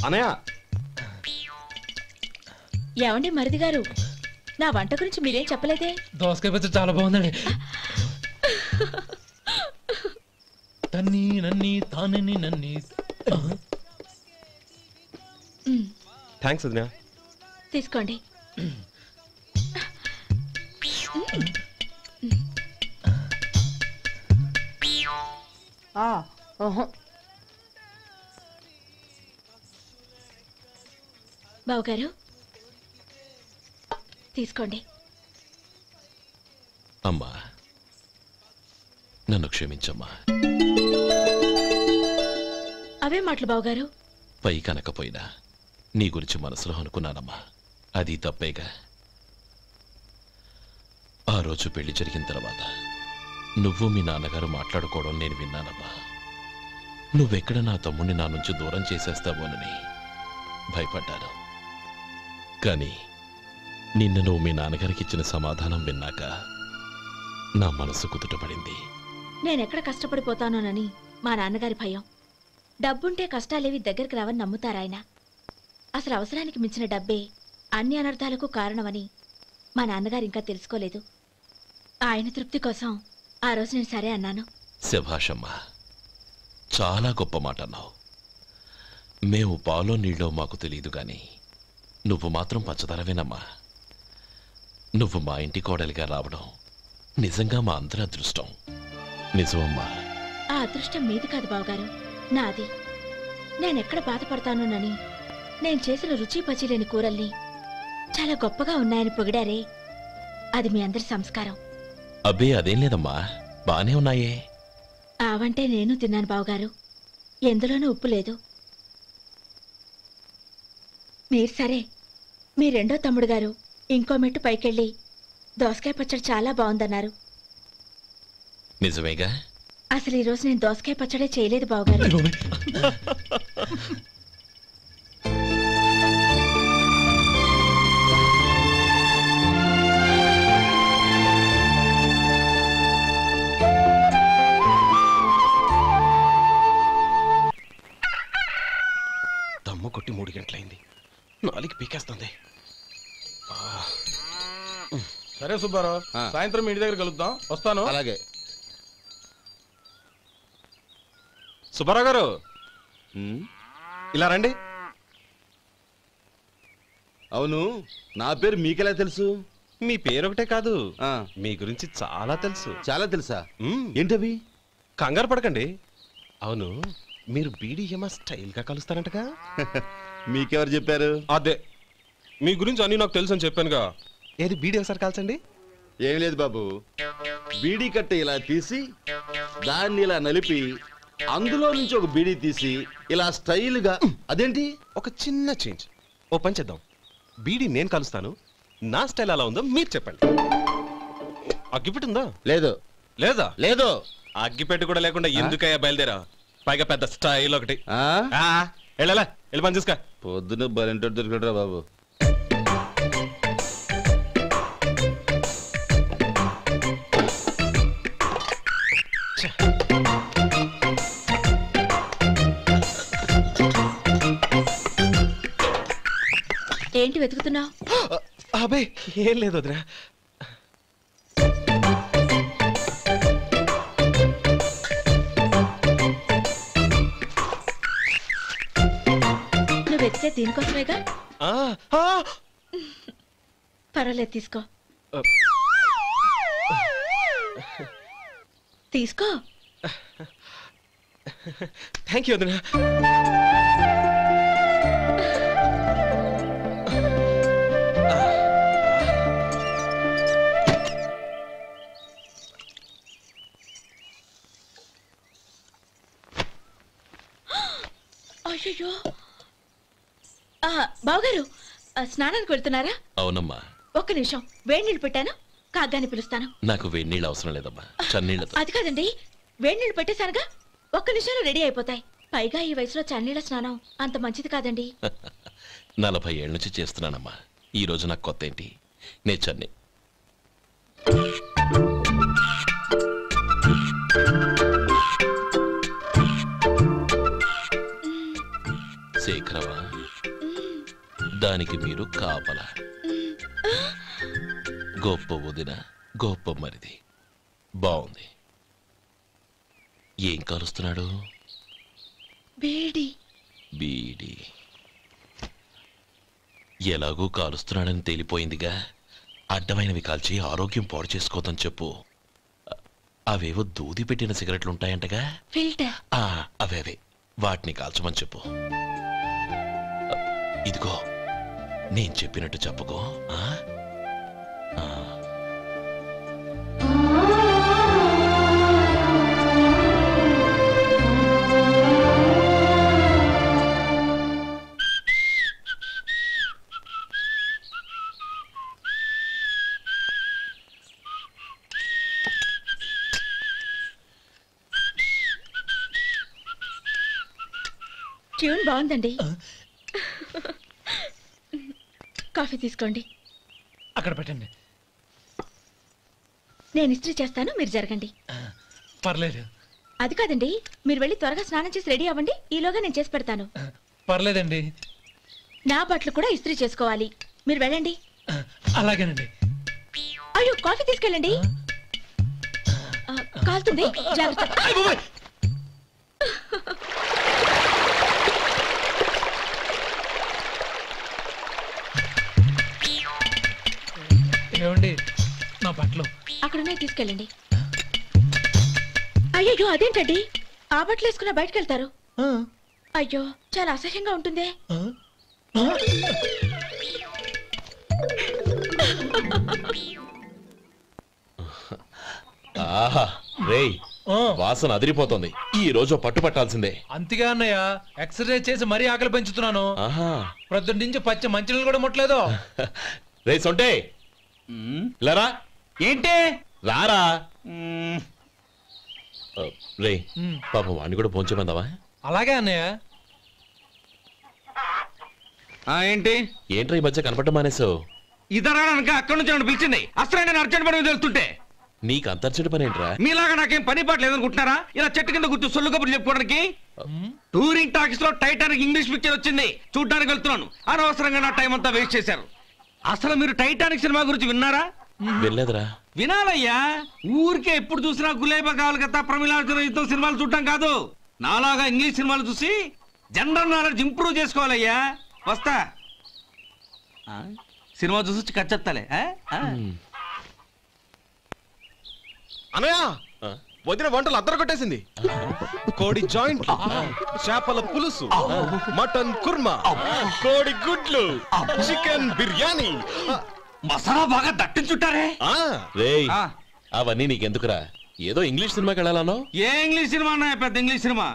Speaker 13: అనయ్య,
Speaker 3: ఏమండి మరిది గారు, నా వంట గురించి మీరేం చెప్పలేదే?
Speaker 1: దోసకాయ పచ్చడి చాలా బాగుందండి. తన్ని నన్ని తానని నన్ని.
Speaker 13: థ్యాంక్స్ వదినా.
Speaker 3: తీసుకోండి. బావగారు తీసుకోండి.
Speaker 5: అమ్మా, నన్ను క్షమించమ్మా.
Speaker 3: అవే మాటలు బావగారు.
Speaker 5: పై కనకపోయినా నీ గురించి మనసులో అనుకున్నానమ్మా. అది తప్పేగా. ఆ రోజు పెళ్లి జరిగిన తర్వాత నువ్వు మీ నాన్నగారు మాట్లాడుకోవడం నేను విన్నానమ్మా. నువ్వెక్కడ నా తమ్ముడిని నా నుంచి దూరం చేసేస్తావోనని భయపడ్డాను. కానీ నిన్న నువ్వు మీ నాన్నగారికి ఇచ్చిన సమాధానం విన్నాక నా మనసు కుదుటపడింది.
Speaker 3: నేనెక్కడ కష్టపడిపోతానోనని మా నాన్నగారి భయం. డబ్బుంటే కష్టాలేవి దగ్గరికి రావని నమ్ముతారాయన. అసలు అవసరానికి మించిన డబ్బే అన్ని అనర్థాలకు కారణమని మా నాన్నగారు ఇంకా తెలుసుకోలేదు. ఆయన తృప్తి కోసం ఆ రోజు నేను సరే అన్నాను.
Speaker 5: శభాషమ్మా, చాలా గొప్ప మాట అన్నావు. మేము పాలో నీళ్ళో మాకు తెలియదు గాని నువ్వు మాత్రం పచ్చదరవేనమ్మా. నువ్వు మా ఇంటి కోడలిగా రావడం నిజంగా మా అందరి అదృష్టం. నిజమమ్మా.
Speaker 3: ఆ అదృష్టం మీది కాదు బావగారు, నాది. నేనెక్కడ బాధపడతానోనని నేను చేసిన రుచి పచిలేని కూరల్ని చాలా గొప్పగా ఉన్నాయని పొగిడారే, అది మీ అందరి సంస్కారం.
Speaker 5: అబ్బే అదేం లేదమ్మా, బానే ఉన్నాయే.
Speaker 3: ఆవంటే నేను తిన్నాను బావగారు, ఎందులోనూ ఉప్పు లేదు. మీరు సరే, మీ రెండో తమ్ముడు గారు ఇంకో మెట్టు పైకెళ్ళి దోసకాయ పచ్చడి చాలా బాగుందన్నారు.
Speaker 5: నిజమేగా?
Speaker 3: అసలు ఈ రోజు నేను దోసకాయ పచ్చడే చేయలేదు బావగారు.
Speaker 13: దమ్ము కొట్టి 3 గంటలైంది, 4కి పీకేస్తుంది.
Speaker 14: సరే సుబ్బారావు, సాయంత్రం మీ ఇంటి దగ్గర కలుద్దాం. వస్తాను.
Speaker 11: అలాగే.
Speaker 13: సుబ్బారావు గారు ఇలా రండి.
Speaker 11: అవును, నా పేరు మీకెలా తెలుసు?
Speaker 13: మీ పేరు ఒకటే కాదు, మీ గురించి చాలా తెలుసు.
Speaker 11: చాలా తెలుసా? ఏంటవి?
Speaker 13: కంగారు పడకండి. అవును, మీరు బీడీఎం స్టైల్ గా కలుస్తారంటగా?
Speaker 11: మీకెవరు చెప్పారు?
Speaker 13: అదే, మీ గురించి అన్ని నాకు తెలుసు అని చెప్పానుగా. ఏది బీడీ ఒకసారి కాల్చండి.
Speaker 11: ఏం లేదు బాబు, బీడీ కట్ట ఇలా తీసి దాన్ని ఇలా నలిపి అందులో నుంచి ఒక బీడీ తీసి ఇలా స్టైల్గా. అదేంటి?
Speaker 13: ఒక చిన్న చేంజ్. ఓ పని చేద్దాం, బీడీ నేను కలుస్తాను, నా స్టైల్ అలా ఉందో మీరు చెప్పండి. అగ్గిపెట్టి ఉందా?
Speaker 11: లేదు.
Speaker 13: లేదా?
Speaker 11: లేదు.
Speaker 13: అగ్గిపెట్టి కూడా లేకుండా ఎందుకయ్యా బయలుదేరా? పైగా పెద్ద స్టైల్ ఒకటి. వెళ్ళాలా, వెళ్ళి పని చూసుకో.
Speaker 11: పొద్దున బలంటో దొరికడరా బాబు.
Speaker 3: ఏంటి వెతుకుతున్నావు?
Speaker 13: అబే ఏం లేదు వదినా.
Speaker 3: నువ్వు వెతికే దీనికోసమేగా. పర్వాలేదు, తీసుకో తీసుకో.
Speaker 13: థ్యాంక్ యూ వదినా.
Speaker 3: అయ్యో, బావగారు స్నానానికి వెళ్తున్నారా?
Speaker 5: అవునమ్మా.
Speaker 3: ఒక్క నిమిషం, వేడి నీళ్ళు పెట్టాను, కాగ్గాని పిలుస్తాను.
Speaker 5: నాకు వేడి నీళ్ళు అవసరం లేదమ్మా, చన్నీళ్ళతో.
Speaker 3: అది కాదండి, వేడి నీళ్ళు పెట్టేశానుగా, ఒక్క నిమిషంలో రెడీ అయిపోతాయి. పైగా ఈ వయసులో చన్నీళ్ళ స్నానం అంత మంచిది కాదండి.
Speaker 5: 40 ఏళ్ళ నుంచి చేస్తున్నానమ్మా. ఈ రోజు నాకు కొత్త ఏంటి? నే చన్ని. శేఖరవా, దానికి మీరు కాపలా. గొప్ప వదిన, గొప్ప మరిది. బాగుంది. ఏం కాలుస్తున్నాడు?
Speaker 3: బీడి.
Speaker 5: బీడి ఎలాగూ కాలుస్తున్నాడని తేలిపోయిందిగా. అడ్డమైనవి కాల్చి ఆరోగ్యం పాడు చేసుకోదని చెప్పు. అవేవో దూది పెట్టిన సిగరెట్లు ఉంటాయంటగా,
Speaker 3: ఫిల్టర్.
Speaker 5: అవే వాటిని కాల్చమని చెప్పు. ఇదిగో నేను చెప్పినట్టు చెప్పుకో.
Speaker 3: ట్యూన్ బాగుందండి. కాఫీ తీసుకోండి.
Speaker 1: అక్కడ పెట్టండి.
Speaker 3: నేను ఇస్త్రీ చేస్తాను, మీరు జరగండి.
Speaker 1: పర్లేదు.
Speaker 3: అది కాదండి, మీరు వెళ్ళి త్వరగా స్నానం చేసి రెడీ అవ్వండి, ఈలోగా నేను చేసి పెడతాను.
Speaker 1: పర్లేదండి.
Speaker 3: నా బట్టలు కూడా ఇస్త్రీ చేసుకోవాలి, మీరు వెళ్ళండి.
Speaker 1: అలాగేనండి.
Speaker 3: అయ్యో, కాఫీ తీసుకెళ్ళండి. కాలుతుంది, జాగ్రత్త.
Speaker 1: ఏమండి, నా బట్టలు
Speaker 3: అక్కడున్నాయి, తీసుకెళ్ళండి. అయ్యో, అదేంటండి, ఆ బట్టలు వేసుకున్న బయటకు వెళ్తారు? అయ్యో, చాలా అసహ్యంగా ఉంటుందే.
Speaker 5: ఆహా రేయ్, వాసన అదిరిపోతుంది. ఈ రోజు పట్టు పట్టాల్సిందే.
Speaker 1: అంతగా అన్నయ్య, ఎక్సర్సైజ్ చేసి మరీ ఆకలి పెంచుతున్నాను. ప్రొద్దున నుంచి పచ్చ మంచినీళ్ళు కూడా ముట్టలేదు.
Speaker 5: రే సొంటే లరా
Speaker 4: ఏంటి
Speaker 5: రారా రే పాపం వాడిని కూడా పోంచమందావా?
Speaker 1: అలాగే అన్నయ్య.
Speaker 4: ఏంటి
Speaker 5: ఏంట్రా ఈ మధ్య కనపడటం మానేసావు?
Speaker 4: ఇదరా అక్కడి నుంచి నన్ను పిలిచింది. అసలు నేను అర్జెంట్ పని మీద వెళ్తుంటే
Speaker 5: నీకు అంతర్చడి పని ఏంట్రా?
Speaker 4: మీలాగా నాకేం పని పాట లేదనుకుంటున్నారా? ఇలా చెట్టు కింద కూర్చో సొల్లు కబుర్లు చెప్పుకోవడానికి. టూరింగ్ టాకీస్ లో టైటానిక్ ఇంగ్లీష్ పిక్చర్ వచ్చింది, చూడ్డానికి వెళ్తున్నాను. అనవసరంగా నా టైం అంతా వేస్ట్ చేశారు. అసలు మీరు టైటానిక్ సినిమా గురించి విన్నారా?
Speaker 5: వెళ్ళలేదురా.
Speaker 4: వినాలయ్యా. ఊరికే ఎప్పుడు చూసినా గులేబా కావాలి కదా, ప్రమిళార్జున యుద్ధం సినిమాలు చూడటం కాదు. నాలాగా ఇంగ్లీష్ సినిమాలు చూసి జనరల్ నాలెడ్జ్ ఇంప్రూవ్ చేసుకోవాలయ్యా. వస్తా. సినిమా చూసి కట్ చెప్తాలే.
Speaker 13: అనయ్య వదిన వంటలు అద్దరు కొట్టేసింది. కోడి జాయింట్, చేపల పులుసు, మటన్ కుర్మా, కోడి గుడ్లు, చికెన్ బిర్యానీ,
Speaker 4: మసాలా బాగా దట్టించుంటారే.
Speaker 5: రేయ్ అవన్నీ నీకెందుకురా? ఏదో ఇంగ్లీష్ సినిమాకి వెళ్ళాలనో?
Speaker 4: ఏ ఇంగ్లీష్ సినిమా అన్నా? పెద్ద ఇంగ్లీష్ సినిమా.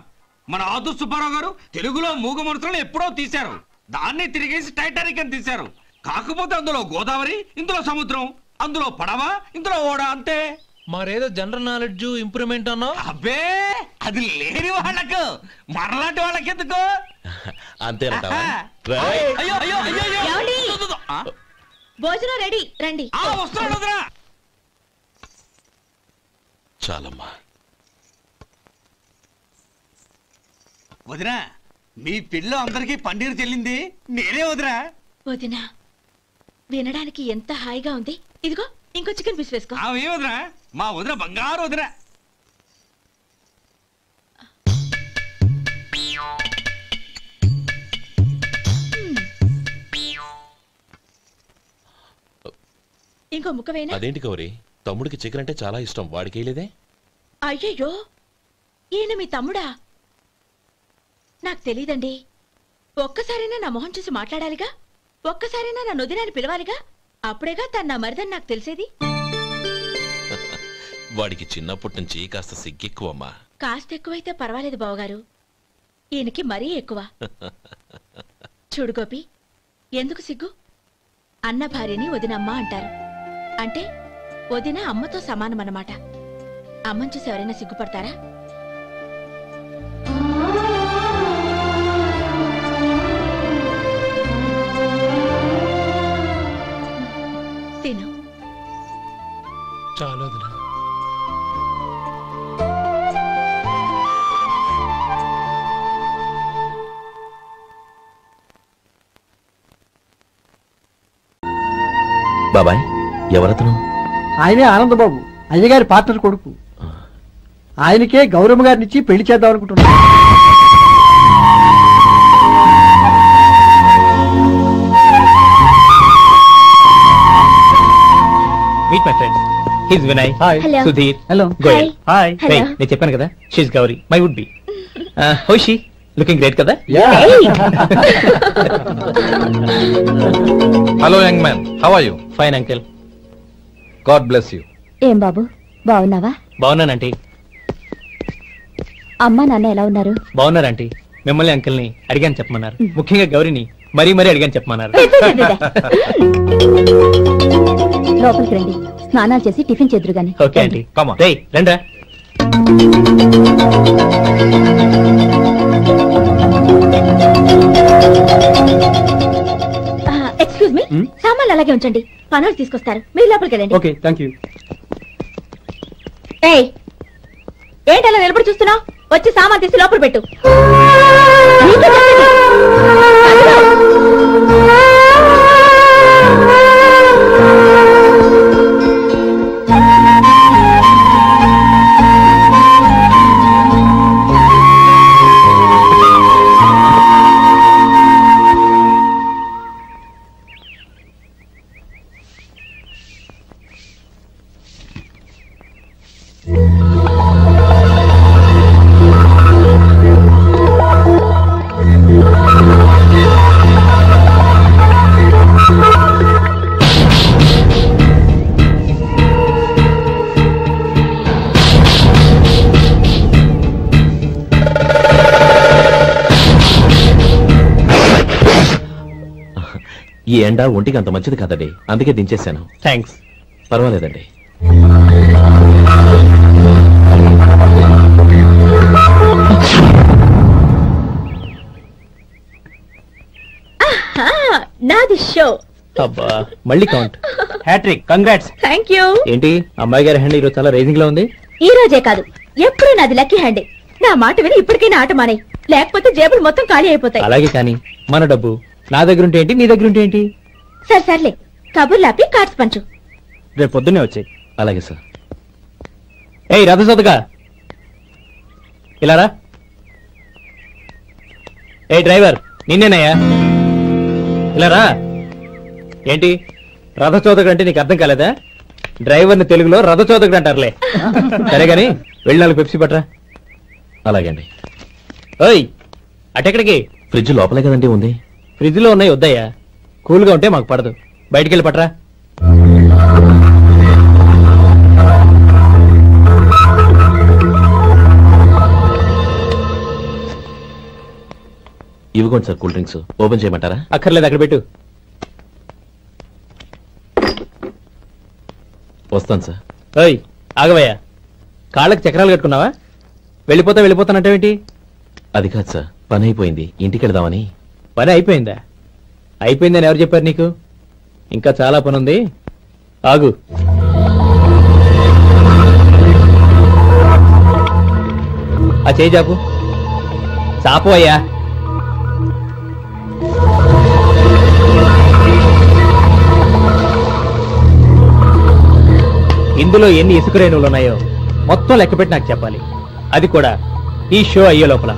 Speaker 4: మన ఆదు సుబ్బారావు గారు తెలుగులో మూగ మనుషులను ఎప్పుడో తీశారు. దాన్ని తిరిగేసి టైటానిక్ అని తీశారు. కాకపోతే అందులో గోదావరి, ఇందులో సముద్రం, అందులో పడవ, ఇందులో ఓడ, అంతే.
Speaker 1: మరేదో జనరల్ నాలెడ్జ్ ఇంప్రూవ్మెంట్ అన్నా?
Speaker 4: అబ్బే అది లేని వాళ్ళకు, మరలాంటి వాళ్ళకి ఎందుకు?
Speaker 5: అంతేనంటావా?
Speaker 4: అయ్యో అయ్యో అయ్యో,
Speaker 3: భోజనం రెడీ, రండి.
Speaker 4: వస్తున్నాడు వదరా.
Speaker 5: చాలమ్మా.
Speaker 4: వదినా, మీ పిల్ల అందరికీ పన్నీరు చెల్లింది నేనే వదినా.
Speaker 3: వదినా, వినడానికి ఎంత హాయిగా ఉంది. ఇదిగో ఇంకో చికెన్ పీస్ వేసుకో.
Speaker 4: ఏ వదినా, మా వదిన బంగారు వదినా.
Speaker 3: ఇంకో ముక్క వేయనా?
Speaker 5: అదేంటి గౌరీ, తమ్ముడికి చికెన్ అంటే చాలా ఇష్టం, వాడికి వేయలేదే?
Speaker 3: అయ్యయ్యో, ఈయన మీ తమ్ముడా? నాకు తెలీదండి. ఒక్కసారైనా నా మొహం చూసి మాట్లాడాలిగా, ఒక్కసారైనా నా నొదినాన్ని పిలవాలిగా. అప్పుడేగా తన నా మరిదని నాకు తెలిసేది.
Speaker 5: వాడికి చిన్నప్పటి నుంచి కాస్త సిగ్గెక్కువమ్మా.
Speaker 3: కాస్త ఎక్కువైతే పర్వాలేదు బావగారు, ఈయనకి మరీ ఎక్కువ. చూడు గోపి, ఎందుకు సిగ్గు? అన్న భార్యని వదినమ్మ అంటారు. అంటే వదిన అమ్మతో సమానమన్నమాట. అమ్మని చూసి ఎవరైనా సిగ్గుపడతారా? తిను.
Speaker 1: చాలు వదినా.
Speaker 5: బాబాయ్, ఎవరతను?
Speaker 6: ఆయనే ఆనందబాబు, అయ్యగారి పార్ట్నర్ కొడుకు. ఆయనకే గౌరమ్మ గారినిచ్చి పెళ్లి చేద్దాం అనుకుంటున్నా.
Speaker 15: Meet my friend, his Vinay, Sudhir,
Speaker 6: hello,
Speaker 15: Goyal. Hi. నేను చెప్పాను కదా, she's Gauri, my would be. హోషి లుకింగ్ గ్రేట్ కదా?
Speaker 2: Hello young man, how are you?
Speaker 15: Fine uncle,
Speaker 2: God bless you.
Speaker 16: ఏం బాబు, బాగున్నావా?
Speaker 15: బాగున్నానంటీ.
Speaker 16: అమ్మా నాన్న ఎలా ఉన్నారు?
Speaker 15: బాగున్నారంటీ. మిమ్మల్ని అంకిల్ని అడిగాను చెప్పమన్నారు, ముఖ్యంగా గౌరీని మరీ మరీ అడిగాను చెప్పమన్నారు.
Speaker 16: లోపలికి రండి, స్నానాలు చేసి టిఫిన్ చేద్దురు గాని.
Speaker 15: Okay aunty. రేయ్ రండ్రా.
Speaker 16: ఎక్స్క్యూజ్ మీ, సామాన్లు అలాగే ఉంచండి, పనులు తీసుకొస్తారు. మీరు లోపలికి వెళ్ళండి.
Speaker 15: Okay, thank you.
Speaker 16: ఏయ్, ఏంటి అలా నిలబడి చూస్తున్నావు? వచ్చి సామాన్ తీసి లోపల పెట్టు.
Speaker 5: ఈ ఎండ ఒంటికి అంత మంచిది కాదండి, అందుకే దించేశాను.
Speaker 15: థ్యాంక్స్.
Speaker 5: పర్వాలేదండి.
Speaker 16: నాది షో.
Speaker 15: అబ్బా మళ్ళీ count. Hattrick, congrats.
Speaker 16: Thank you.
Speaker 15: ఏంటి అమ్మాయి గారి హ్యాండ్ ఈరోజు చాలా రైజింగ్ లో ఉంది?
Speaker 16: ఈ రోజే కాదు, ఎప్పుడూ నాది లక్కీ హ్యాండే. నా మాట విని ఇప్పటికైనా ఆట మానే, లేకపోతే జేబులు మొత్తం ఖాళీ అయిపోతాయి.
Speaker 15: అలాగే కానీ మన డబ్బు నా దగ్గర ఉంటే ఏంటి, నీ దగ్గర ఉంటే ఏంటి?
Speaker 16: సర్లే కబుర్లాపి కార్డ్స్ పంచు.
Speaker 15: రేపు పొద్దున్నే వచ్చాయి.
Speaker 5: అలాగే సార్.
Speaker 15: ఏయ్ రథసోదగా ఇలా రా. ఏ డ్రైవర్ నిన్నేనయ్యా, ఇలా రా. ఏంటి రథచోదకుడు అంటే నీకు అర్థం కాలేదా? డ్రైవర్ని తెలుగులో రథచోదకుడు అంటారులే. సరే గాని వెళ్ళి 4 పెప్సీ పట్రా.
Speaker 5: అలాగే అండి.
Speaker 15: ఓయ్ అటెక్కడికి?
Speaker 5: ఫ్రిడ్జ్ లోపలే కదండి ఉంది.
Speaker 15: ఫ్రిడ్జ్ లో ఉన్నాయి, వద్దయ్యా. కూల్గా ఉంటే మాకు పడదు. బయటికెళ్ళి పట్రా.
Speaker 5: ఇవ్వకోండి సార్ కూల్ డ్రింక్స్. ఓపెన్ చేయమంటారా?
Speaker 15: అక్కర్లేదు, అక్కడ పెట్టు.
Speaker 5: వస్తాను సార్.
Speaker 15: ఓయ్ ఆగవయ్యా, కాళ్ళకి చక్రాలు కట్టుకున్నావా? వెళ్ళిపోతానంటావేంటి?
Speaker 5: అది కాదు సార్, పని అయిపోయింది, ఇంటికి వెళదామని.
Speaker 15: పని అయిపోయిందా? అయిపోయిందని ఎవరు చెప్పారు నీకు? ఇంకా చాలా పని ఉంది, ఆగు. ఆ చేయి చాపు. చాపు అయ్యా. ఇందులో ఎన్ని ఇసుక రేణువులు ఉన్నాయో మొత్తం లెక్కపెట్టి నాకు చెప్పాలి. అది కూడా ఈ షో అయ్యే లోపల.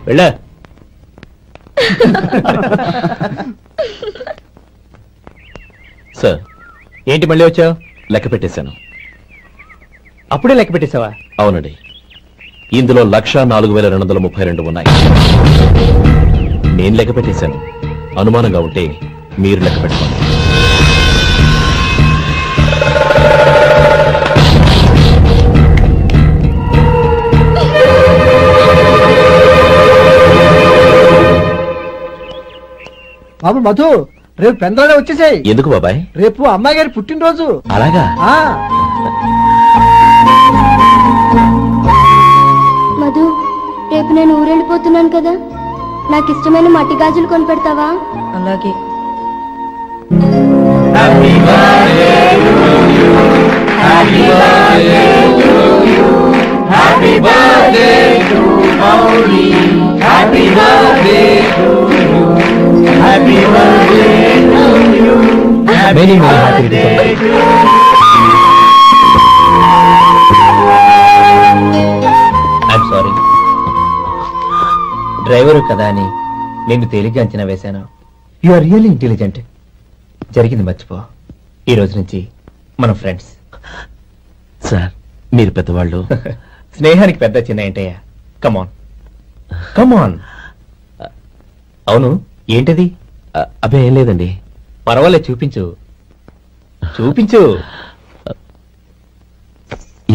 Speaker 15: వెళ్ళా.
Speaker 5: సార్
Speaker 15: ఏంటి మళ్ళీ వచ్చావు?
Speaker 5: లెక్క పెట్టేశాను.
Speaker 15: అప్పుడే లెక్క పెట్టేశావా?
Speaker 5: అవునండి. ఇందులో 1,04,232 ఉన్నాయి. నేను లెక్క పెట్టేశాను. అనుమానంగా ఉంటే మీరు లెక్క పెట్టుకోండి.
Speaker 6: బాబు మధు, రేపు పెందరాడే వచ్చేసాయి.
Speaker 5: ఎందుకు బాబాయ్?
Speaker 6: రేపు అమ్మాయి గారి పుట్టినరోజు.
Speaker 5: అలాగా?
Speaker 7: మధు, రేపు నేను ఊరెళ్ళిపోతున్నాను కదా, నాకు ఇష్టమైన మట్టి గాజులు కొనిపెడతావా?
Speaker 3: అలాగే.
Speaker 15: Many happy returns. I'm sorry. Driver కదా అని నిన్ను తేలిగ్గా అంచనా వేశాను. You are really intelligent. జరిగింది మర్చిపో. ఈ రోజు నుంచి మనం ఫ్రెండ్స్.
Speaker 5: సార్ మీరు పెద్దవాళ్ళు.
Speaker 15: స్నేహానికి పెద్ద చిన్న ఏంటయ్యా? కమాన్ కమాన్. అవును, ఏంటది?
Speaker 5: అబ్బే ఏం లేదండి.
Speaker 15: పర్వాలేదు, చూపించు చూపించు.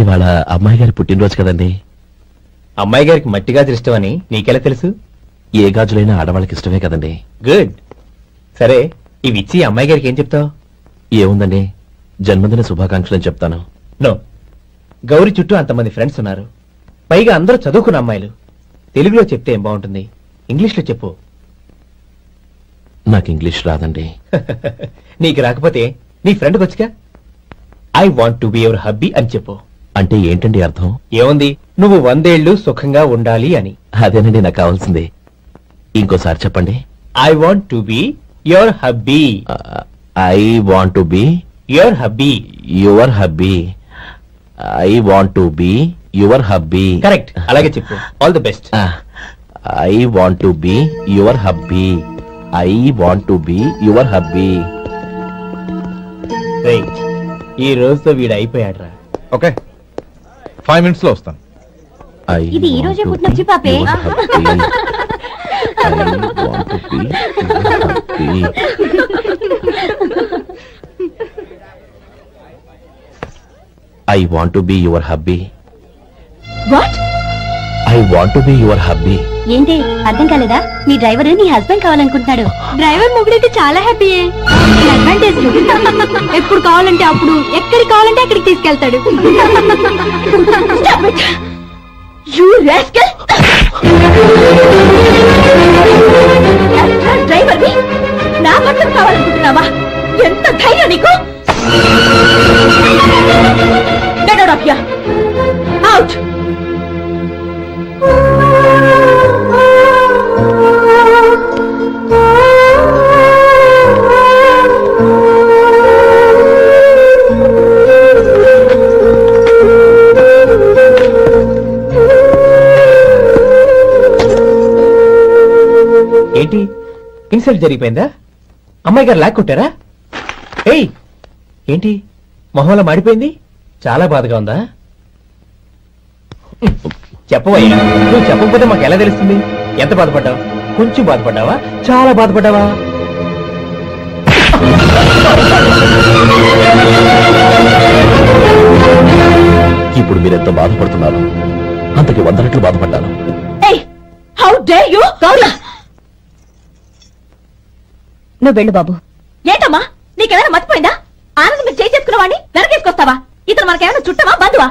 Speaker 5: ఇవాళ అమ్మాయి గారి పుట్టినరోజు కదండి.
Speaker 15: అమ్మాయి గారికి మట్టి గాజులు ఇష్టమని నీకెలా తెలుసు?
Speaker 5: ఏ గాజులైనా ఆడవాళ్ళకి ఇష్టమే కదండి.
Speaker 15: గుడ్. సరే, ఇవి ఇచ్చి అమ్మాయి గారికి ఏం చెప్తావు?
Speaker 5: ఏముందండి, జన్మదిన శుభాకాంక్షలు చెప్తాను.
Speaker 15: నో, గౌరీ చుట్టూ అంతమంది ఫ్రెండ్స్ ఉన్నారు, పైగా అందరూ చదువుకున్న అమ్మాయిలు. తెలుగులో చెప్తే ఏం బాగుంటుంది, ఇంగ్లీష్లో చెప్పు.
Speaker 5: నాకు ఇంగ్లీష్ రాదండి.
Speaker 15: నీకు రాకపోతే నీ ఫ్రెండ్కి వచ్చిగా I want to be your hubby అని చెప్పు.
Speaker 5: అంటే ఏంటండి అర్థం?
Speaker 15: ఏముంది, నువ్వు 100 ఏళ్ళు సుఖంగా ఉండాలి అని.
Speaker 5: అదేనండి నాకు కావాల్సింది. ఇంకోసారి చెప్పండి.
Speaker 15: I want to be your hubby.
Speaker 5: I want to be
Speaker 15: your hubby.
Speaker 5: Your hubby. I want to be your hubby.
Speaker 15: Correct, అలాగే చెప్పు. All the best.
Speaker 5: I want to be your hubby. I want to be your hubby.
Speaker 15: ఈ రోజుతో వీడు అయిపోయాడ్రా.
Speaker 2: Okay, 5 minutes లో వస్తాను.
Speaker 16: ఇది ఈ రోజే పుట్టిన చిపాపే.
Speaker 5: I want to be your hubby.
Speaker 16: What?
Speaker 5: I want to be your hubby.
Speaker 16: ఏంటి అర్థం కాలేదా? మీ డ్రైవర్ నీ హస్బెండ్ కావాలనుకుంటున్నాడు. డ్రైవర్ మొగుడైతే చాలా హ్యాపీయే. అడ్వాంటేజ్ ఎప్పుడు కావాలంటే అప్పుడు, ఎక్కడికి కావాలంటే అక్కడికి తీసుకెళ్తాడు. డ్రైవర్ నా భర్తను కావాలనుకుంటున్నావా? ఎంత ధైర్యం నీకు? Get out of here! Out!
Speaker 15: ఏంటి ఇన్సల్ట్ జరిగిపోయిందా? అమ్మాయి గారు లాక్ కొట్టారా? ఏయ్ ఏంటి మొహంలో మాడిపోయింది? చాలా బాధగా ఉందా? చెప్పవయ్యా, నువ్వు చెప్పకపోతే మాకు ఎలా తెలుస్తుంది? ఎంత బాధపడ్డావు? కొంచెం బాధపడ్డావా? చాలా బాధపడ్డావా?
Speaker 5: ఇప్పుడు మీరెంత బాధపడుతున్నారు, అంతకి 100 రెట్లు బాధపడ్డాను.
Speaker 3: నువ్వు వెళ్ళు బాబు. ఏంటమ్మా నీకేమైనా మర్చిపోయిందా? ఆనందం మీరు చేసుకున్న వాడిని వెనకేసుకొస్తావా? ఇతను మనకేమైనా చుట్టమా బంధువా?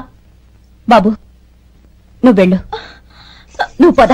Speaker 3: బాబు నువ్వు వెళ్ళు. నువ్వు పద.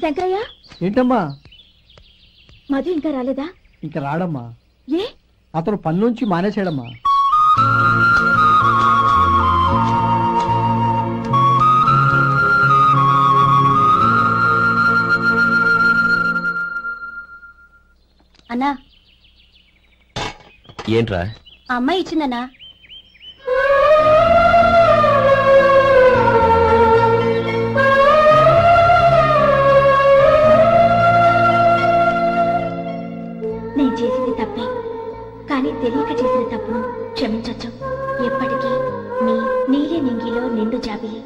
Speaker 16: శంకరయ్య,
Speaker 6: ఏంటమ్మా?
Speaker 16: మధు ఇంకా రాలేదా?
Speaker 6: ఇంకా రాడమ్మా.
Speaker 16: ఏ?
Speaker 6: అతను పనిలోంచి మానేశాడమ్మా.
Speaker 16: అన్నా,
Speaker 5: ఏంట్రా?
Speaker 16: ఆ అమ్మాయి ఇచ్చిందన్నా. నేను చేసింది తప్పే, కానీ తెలియక చేసిన తప్పును క్షమించొచ్చు. ఎప్పటికీ మీ నీలి నింగిలో నిండు జాబిలి.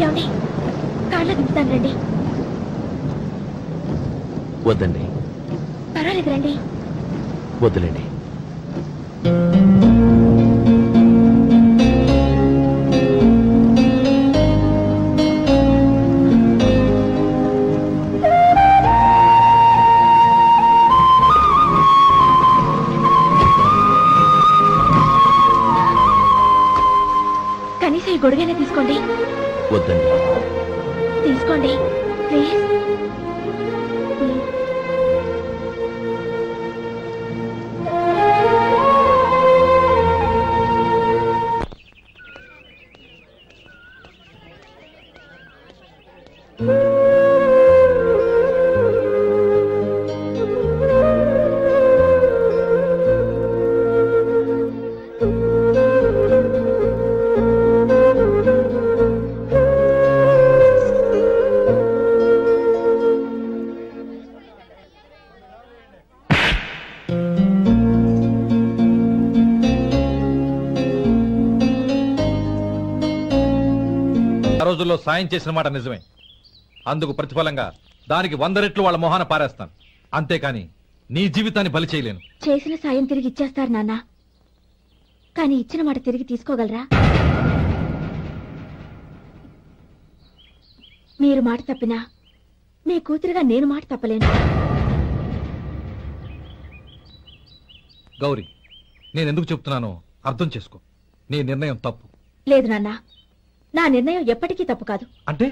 Speaker 16: ఏమండి, కాళ్ళ దింపుతాను రండి.
Speaker 5: వద్దండి.
Speaker 16: పర్వాలేదు రండి.
Speaker 5: వద్దులేండి.
Speaker 16: కనీసం ఈ గొడుగైనా తీసుకోండి.
Speaker 5: వద్దండి.
Speaker 16: తీసుకోండి ప్లీజ్.
Speaker 2: రోజుల్లో సాయం చేసిన మాట నిజమే. అందుకు ప్రతిఫలంగా దానికి 100 రెట్లు వాళ్ళ మొహాన పారేస్తాను. అంతేకాని నీ జీవితాన్ని బలి చేయలేను.
Speaker 16: చేసిన సాయం తిరిగి ఇచ్చేస్తారు నాన్న, కానీ ఇచ్చిన మాట తిరిగి తీసుకోగలరా? మీరు మాట తప్పినా మీ కూతురుగా నేను మాట తప్పలేను.
Speaker 2: గౌరీ, నేను ఎందుకు చెప్తున్నానో అర్థం చేసుకో. నీ నిర్ణయం తప్పు.
Speaker 3: లేదు నాన్న, నా నిర్ణయం ఎప్పటికీ తప్పు కాదు.
Speaker 2: అంటే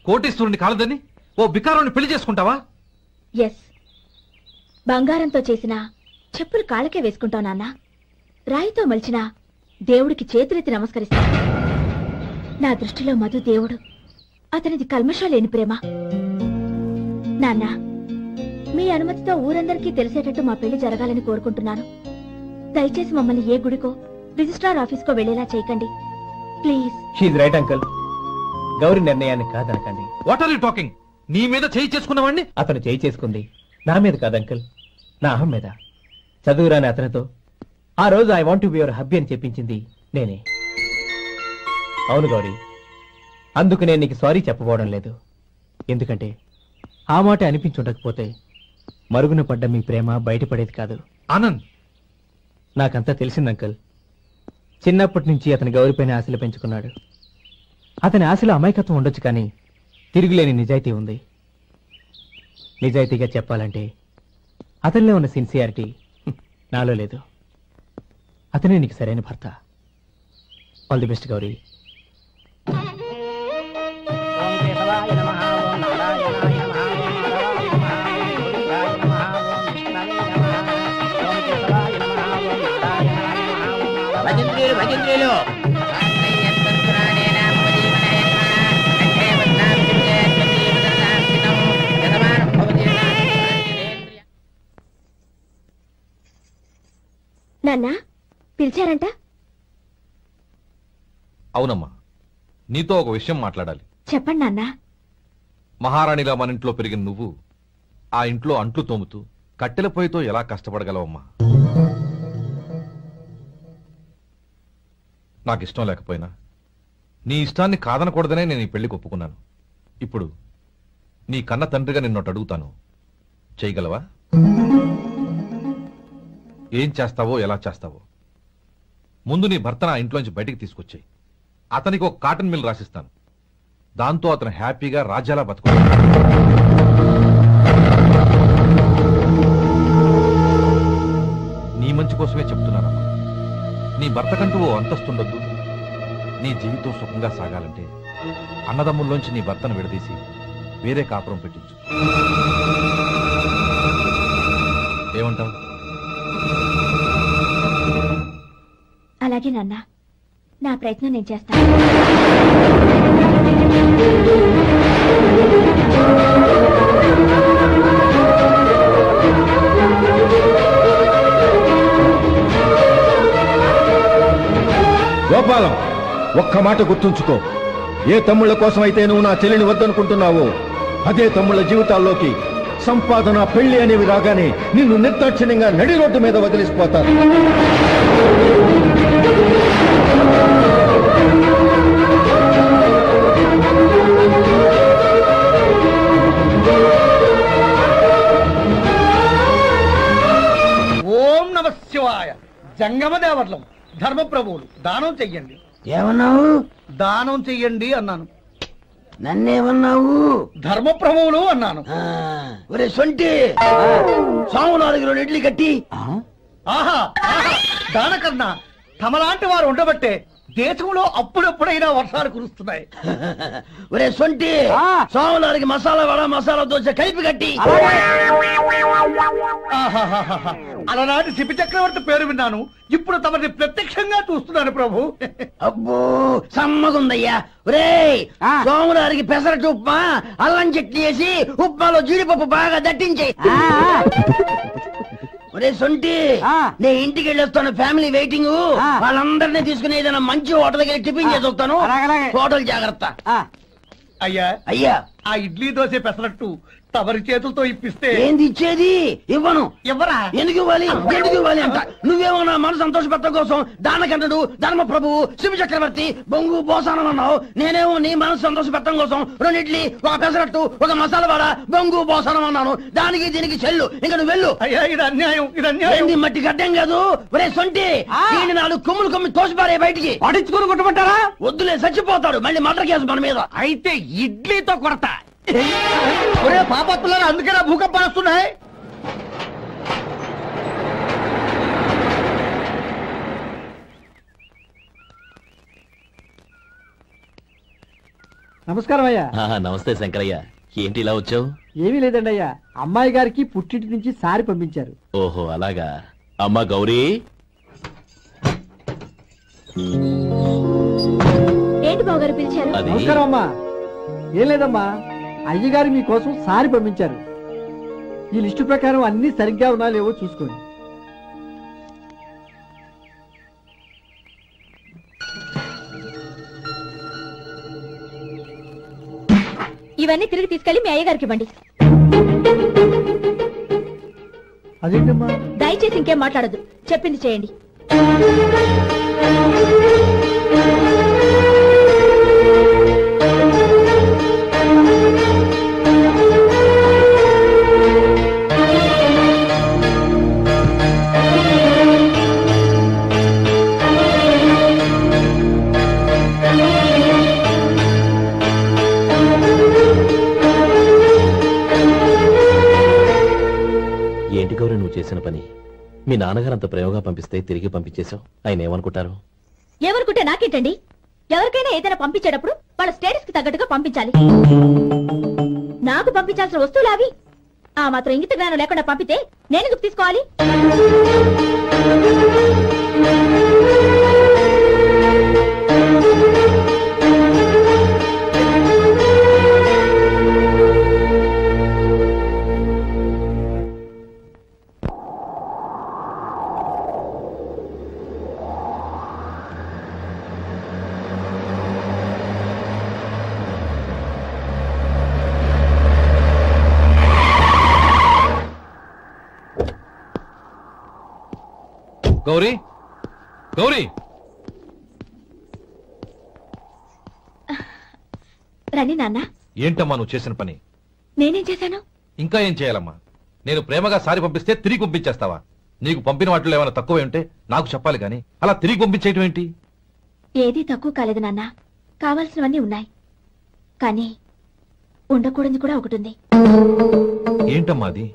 Speaker 2: కోటీశ్వరుని కాలదని ఓ బికారాన్ని పెళ్లి చేసుకుంటావా?
Speaker 3: ఎస్, బంగారంతో చేసిన చెప్పులు కాళ్ళకే వేసుకుంటావు నాన్న. రాయితో మలిచిన దేవుడికి చేతులెత్తి నమస్కరిస్తా. నా దృష్టిలో మధు దేవుడు, అతనిది కల్మషం లేని ప్రేమ. నాన్న, మీ అనుమతితో ఊరందరికీ తెలిసేటట్టు మా పెళ్లి జరగాలని కోరుకుంటున్నాను. దయచేసి మమ్మల్ని ఏ గుడికో రిజిస్ట్రార్ ఆఫీస్కో వెళ్లేలా చేయకండి please.
Speaker 15: She's right uncle. Gauri నిర్ణయాన్ని కాదనకండి.
Speaker 2: What are you talking? నీ మీద చేయి చేసుకున్నవాడిని?
Speaker 15: అతను చేయి చేసుకుంది నా మీద కాదు అంకుల్, నా అహం మీద. చదువురాని అతనితో ఆ రోజు I want to be your hubby అని చెప్పించింది నేనే. అవును గౌరీ, అందుకు నేను నీకు సారీ చెప్పబోవడం లేదు. ఎందుకంటే ఆ మాట అనిపించుండకపోతే మరుగున పడ్డ మీ ప్రేమ బయటపడేది కాదు.
Speaker 2: ఆనంద్,
Speaker 15: నాకంతా తెలిసింది అంకుల్. చిన్నప్పటి నుంచి అతని గౌరీపైన ఆశలు పెంచుకున్నాడు. అతని ఆశలో అమాయకత్వం ఉండొచ్చు, కానీ తిరుగులేని నిజాయితీ ఉంది. నిజాయితీగా చెప్పాలంటే అతనిలో ఉన్న సిన్సియారిటీ నాలో లేదు. అతనే నీకు సరైన భర్త. All the best Gauri.
Speaker 3: నాన్న, పిలిచారంట?
Speaker 2: అవునమ్మా, నీతో ఒక విషయం మాట్లాడాలి.
Speaker 3: చెప్పండి నాన్న.
Speaker 2: మహారాణిగా మన ఇంట్లో పెరిగిన నువ్వు ఆ ఇంట్లో అంట్లు తోముతూ కట్టెల పొయ్యితో ఎలా కష్టపడగలవమ్మా? నాకు ఇష్టం లేకపోయినా నీ ఇష్టాన్ని కాదనకూడదనే నేను ఈ పెళ్లికి ఒప్పుకున్నాను. ఇప్పుడు నీ కన్న తండ్రిగా నిన్నొట్టు అడుగుతాను, చేయగలవా? ఏం చేస్తావో, ఎలా చేస్తావో ముందు నీ భర్తను ఆ ఇంట్లోంచి బయటికి తీసుకొచ్చాయి. అతనికి ఒక కాటన్ మిల్ రాసిస్తాను. దాంతో అతను హ్యాపీగా రాజ్యాలా బతుకుతాడు. నీ మంచి కోసమే చెప్తున్నానమ్మా. నీ భర్తకంటూ ఓ అంతస్తుండొద్దు. నీ జీవితం సుఖంగా సాగాలంటే అన్నదమ్ముల్లోంచి నీ భర్తను విడదీసి వేరే కాపురం పెట్టించు. ఏమంటావు?
Speaker 3: అలాగే నాన్న, నా ప్రయత్నం నేను చేస్తాను.
Speaker 8: గోపాలం, ఒక్క మాట గుర్తుంచుకో. ఏ తమ్ముళ్ళ కోసం అయితే నువ్వు నా చెల్లిని వద్దనుకుంటున్నావో అదే తమ్ముళ్ళ జీవితాల్లోకి సంపాదన, పెళ్లి అనేవి రాగానే నిన్ను నిర్దాక్షిణ్యంగా నడి రోడ్డు మీద వదిలిసిపోతారు.
Speaker 10: ఓం నమ శివాయ. జంగమ దేవర్లం, ధర్మప్రభువులు, దానం చెయ్యండి.
Speaker 11: ఏమన్నావు?
Speaker 10: దానం చెయ్యండి అన్నాను.
Speaker 11: నన్నేమన్నావు?
Speaker 10: ధర్మప్రభువులు అన్నాను.
Speaker 11: ఒరే సొంటి, సాము 4 కిలోలు ఇడ్లీ కట్టి.
Speaker 10: ఆహా, దానకన్నా తమలాంటి వారు ఉండబట్టే దేశంలో అప్పుడెప్పుడైనా వర్షాలు కురుస్తున్నాయి.
Speaker 11: ఒరే సొంటి, సాము 4 మసాలా వడ, మసాలా దోశ కలిపి కట్టి.
Speaker 10: అలనాటి శిపి చక్రవర్తి పేరు విన్నాను, ఇప్పుడు తమని ప్రత్యక్షంగా చూస్తున్నాను ప్రభు.
Speaker 11: అబ్బో సమ్మగుందయ్యా. ఒరే సోములారికి పెసరట్టు ఉప్మా, అల్లం చట్నీ వేసి ఉప్మాలో జీడిపప్పు బాగా దట్టించే. ఒరే సొంటి, నే ఇంటికి వెళ్ళొస్తాను, ఫ్యామిలీ వెయిటింగ్. వాళ్ళందరినీ తీసుకుని ఏదైనా మంచి హోటల్కి వెళ్ళి టిఫిన్ చేసి వస్తాను. హోటల్ జాగ్రత్త.
Speaker 10: అయ్యా
Speaker 11: అయ్యా,
Speaker 10: ఆ ఇడ్లీ దోశ పెసరట్టు తమరి చేతులతో ఇప్పిస్తే.
Speaker 11: ఏంది ఇచ్చేది? ఇవ్వను.
Speaker 10: ఎవరా?
Speaker 11: ఎందుకు ఇవ్వాలి? ఎందుకు ఇవ్వాలి అంట. నువ్వేమన్నా మన సంతోషపెట్టడం కోసం దానకంటుడు, ధర్మ ప్రభువు, శివ చక్రవర్తి, బొంగు బోసానం అన్నావు. నేనేమో నీ మనసు సంతోషపెట్టడం కోసం 2 ఇడ్లీ, ఒక పెసరట్టు, ఒక మసాలా వడ, బొంగు బోసానం అన్నాను. దానికి దీనికి చెల్లు. ఇంకా నువ్వు వెళ్ళు.
Speaker 10: అయ్యా, ఇది అన్యాయం, ఇది అన్యాయం.
Speaker 11: ఏంది మట్టి గడ్డం కాదు. ఒరే సొంటి, దీన్ని 4 కొమ్ములు తోసిపారే బయటికి.
Speaker 10: పడించుకుని కొట్టమంటారా?
Speaker 11: వద్దులే, చచ్చిపోతాడు. మళ్ళీ మర్డర్ కేసు మన మీద.
Speaker 10: అయితే ఇడ్లీతో కొడతా. ఒరే పాపత్తులారా, అందుకే భూకంపాలు వస్తున్నాయి.
Speaker 6: నమస్కారం అయ్యా.
Speaker 5: నమస్తే శంకరయ్య, ఏంటి ఇలా వచ్చావు?
Speaker 6: ఏమీ లేదండి అయ్యా, అమ్మాయి గారికి పుట్టింటి నుంచి సారి పంపించారు.
Speaker 5: ఓహో అలాగా. అమ్మా గౌరీ.
Speaker 16: ఏంటి బావగారు పిలిచారు?
Speaker 6: నమస్కారం అమ్మా. ఏం లేదమ్మా, అయ్యగారు మీకోసం సారి పంపించారు. ఈ లిస్టు ప్రకారం అన్ని సరిగ్గా ఉన్నా లేవో చూసుకోండి.
Speaker 16: ఇవన్నీ తిరిగి తీసుకెళ్లి మీ అయ్యగారికి ఇవ్వండి.
Speaker 6: అదేంటమ్మా?
Speaker 16: దయచేసి ఇంకేం మాట్లాడద్దు, చెప్పింది చేయండి.
Speaker 5: ఏంటి గౌరీ నువ్వు చేసిన పని? మీ నాన్నగారు అంత ప్రేమగా పంపిస్తే తిరిగి పంపించేశావు. ఆయన ఏమనుకుంటారు?
Speaker 16: ఏమనుకుంటే నాకేంటండి? ఎవరికైనా ఏదైనా పంపించేటప్పుడు వాళ్ళ స్టేటస్ కి తగ్గట్టుగా పంపించాలి. నాకు పంపించాల్సిన వస్తువులు అవి. ఆ మాత్రం ఇంగిత జ్ఞానం లేకుండా పంపితే నేనెందుకు తీసుకోవాలి?
Speaker 2: గౌరీ, గౌరీ,
Speaker 16: రండి నాన్న.
Speaker 2: ఏంటమ్మా నువ్వు చేసిన పని?
Speaker 16: నేనేం చేశాను?
Speaker 2: ఇంకా ఏం చేయాలమ్మా? నేను ప్రేమగా సారి పంపిస్తే తిరిగి పంపించేస్తావా? నీకు పంపిన వాటిలో ఏమైనా తక్కువ ఉంటే నాకు చెప్పాలి కానీ అలా తిరిగి పంపించేయటం ఏంటి?
Speaker 16: ఏదీ తక్కువ కాలేదు నాన్న, కావాల్సినవన్నీ ఉన్నాయి. కానీ ఉండకూడదు కూడా ఒకటి ఉంది.
Speaker 2: ఏంటమ్మా అది?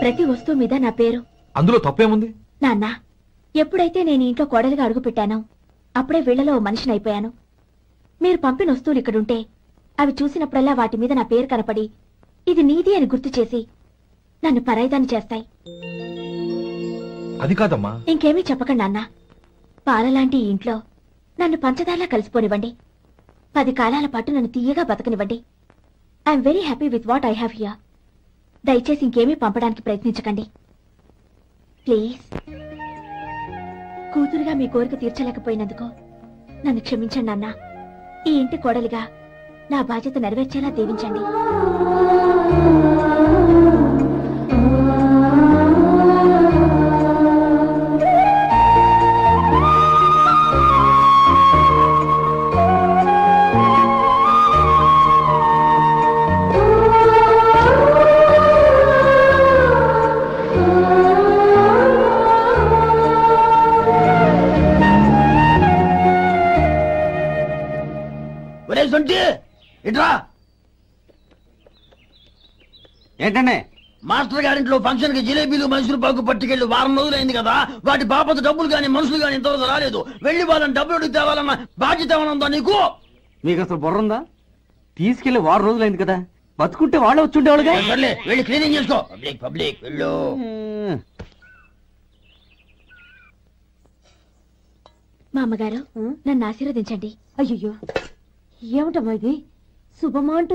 Speaker 16: ప్రతి వస్తువు మీద నా పేరు.
Speaker 2: అందులో తప్పేముంది?
Speaker 16: నాన్న, ఎప్పుడైతే నేను ఇంట్లో కోడలిగా అడుగు పెట్టానో అప్పుడే వీళ్లలో ఓ మనిషిని అయిపోయాను. మీరు పంపిన వస్తువులు ఇక్కడుంటే అవి చూసినప్పుడల్లా వాటి మీద నా పేరు కనపడి ఇది నీది అని గుర్తు చేసి నన్ను పరాయిదాన్ని చేస్తాయి.
Speaker 2: అది కాదమ్మా.
Speaker 16: ఇంకేమీ చెప్పకండి నాన్న. పాలలాంటి ఈ ఇంట్లో నన్ను పంచదారలా కలిసిపోనివ్వండి. 10 కాలాల పాటు నన్ను తీయగా బతకనివ్వండి. I'm very happy with what I have here. దయచేసి ఇంకేమీ పంపడానికి ప్రయత్నించకండి ప్లీజ్. కూతురుగా మీ కోరిక తీర్చలేకపోయినందుకు నన్ను క్షమించండి నాన్న. ఈ ఇంటి కోడలిగా నా బాధ్యత నెరవేర్చేలా దీవించండి.
Speaker 11: ఇట్రా.
Speaker 4: ఏంటండి?
Speaker 11: మాస్టర్ గారింట్లో ఫంక్షన్ కి జిలేబీలు మైసూరు పాకు పట్టుకెళ్ళి వారం రోజులైంది కదా. వాటి బాపత డబ్బులు గాని మనుషులు గాని ఇంతవరకు రాలేదు. వెళ్ళి వాళ్ళని డబ్బులు అడిగి తేవాలన్న బాధ్యత ఏమన్నా నీకు?
Speaker 4: మీకు అసలు బుర్రందా? తీసుకెళ్లి వారం రోజులైంది కదా, బతుకుంటే వాళ్ళే వచ్చుండేవాళ్ళుగా.
Speaker 11: సర్లే వెళ్ళి క్లీనింగ్ చేసుకో. పబ్లిక్ పబ్లిక్ వెళ్ళు.
Speaker 16: మా అమ్మగారు నన్ను ఆశీర్వదించండి.
Speaker 12: అయ్యో ఏమిటమ్మా ఇది? శుభమా అంటూ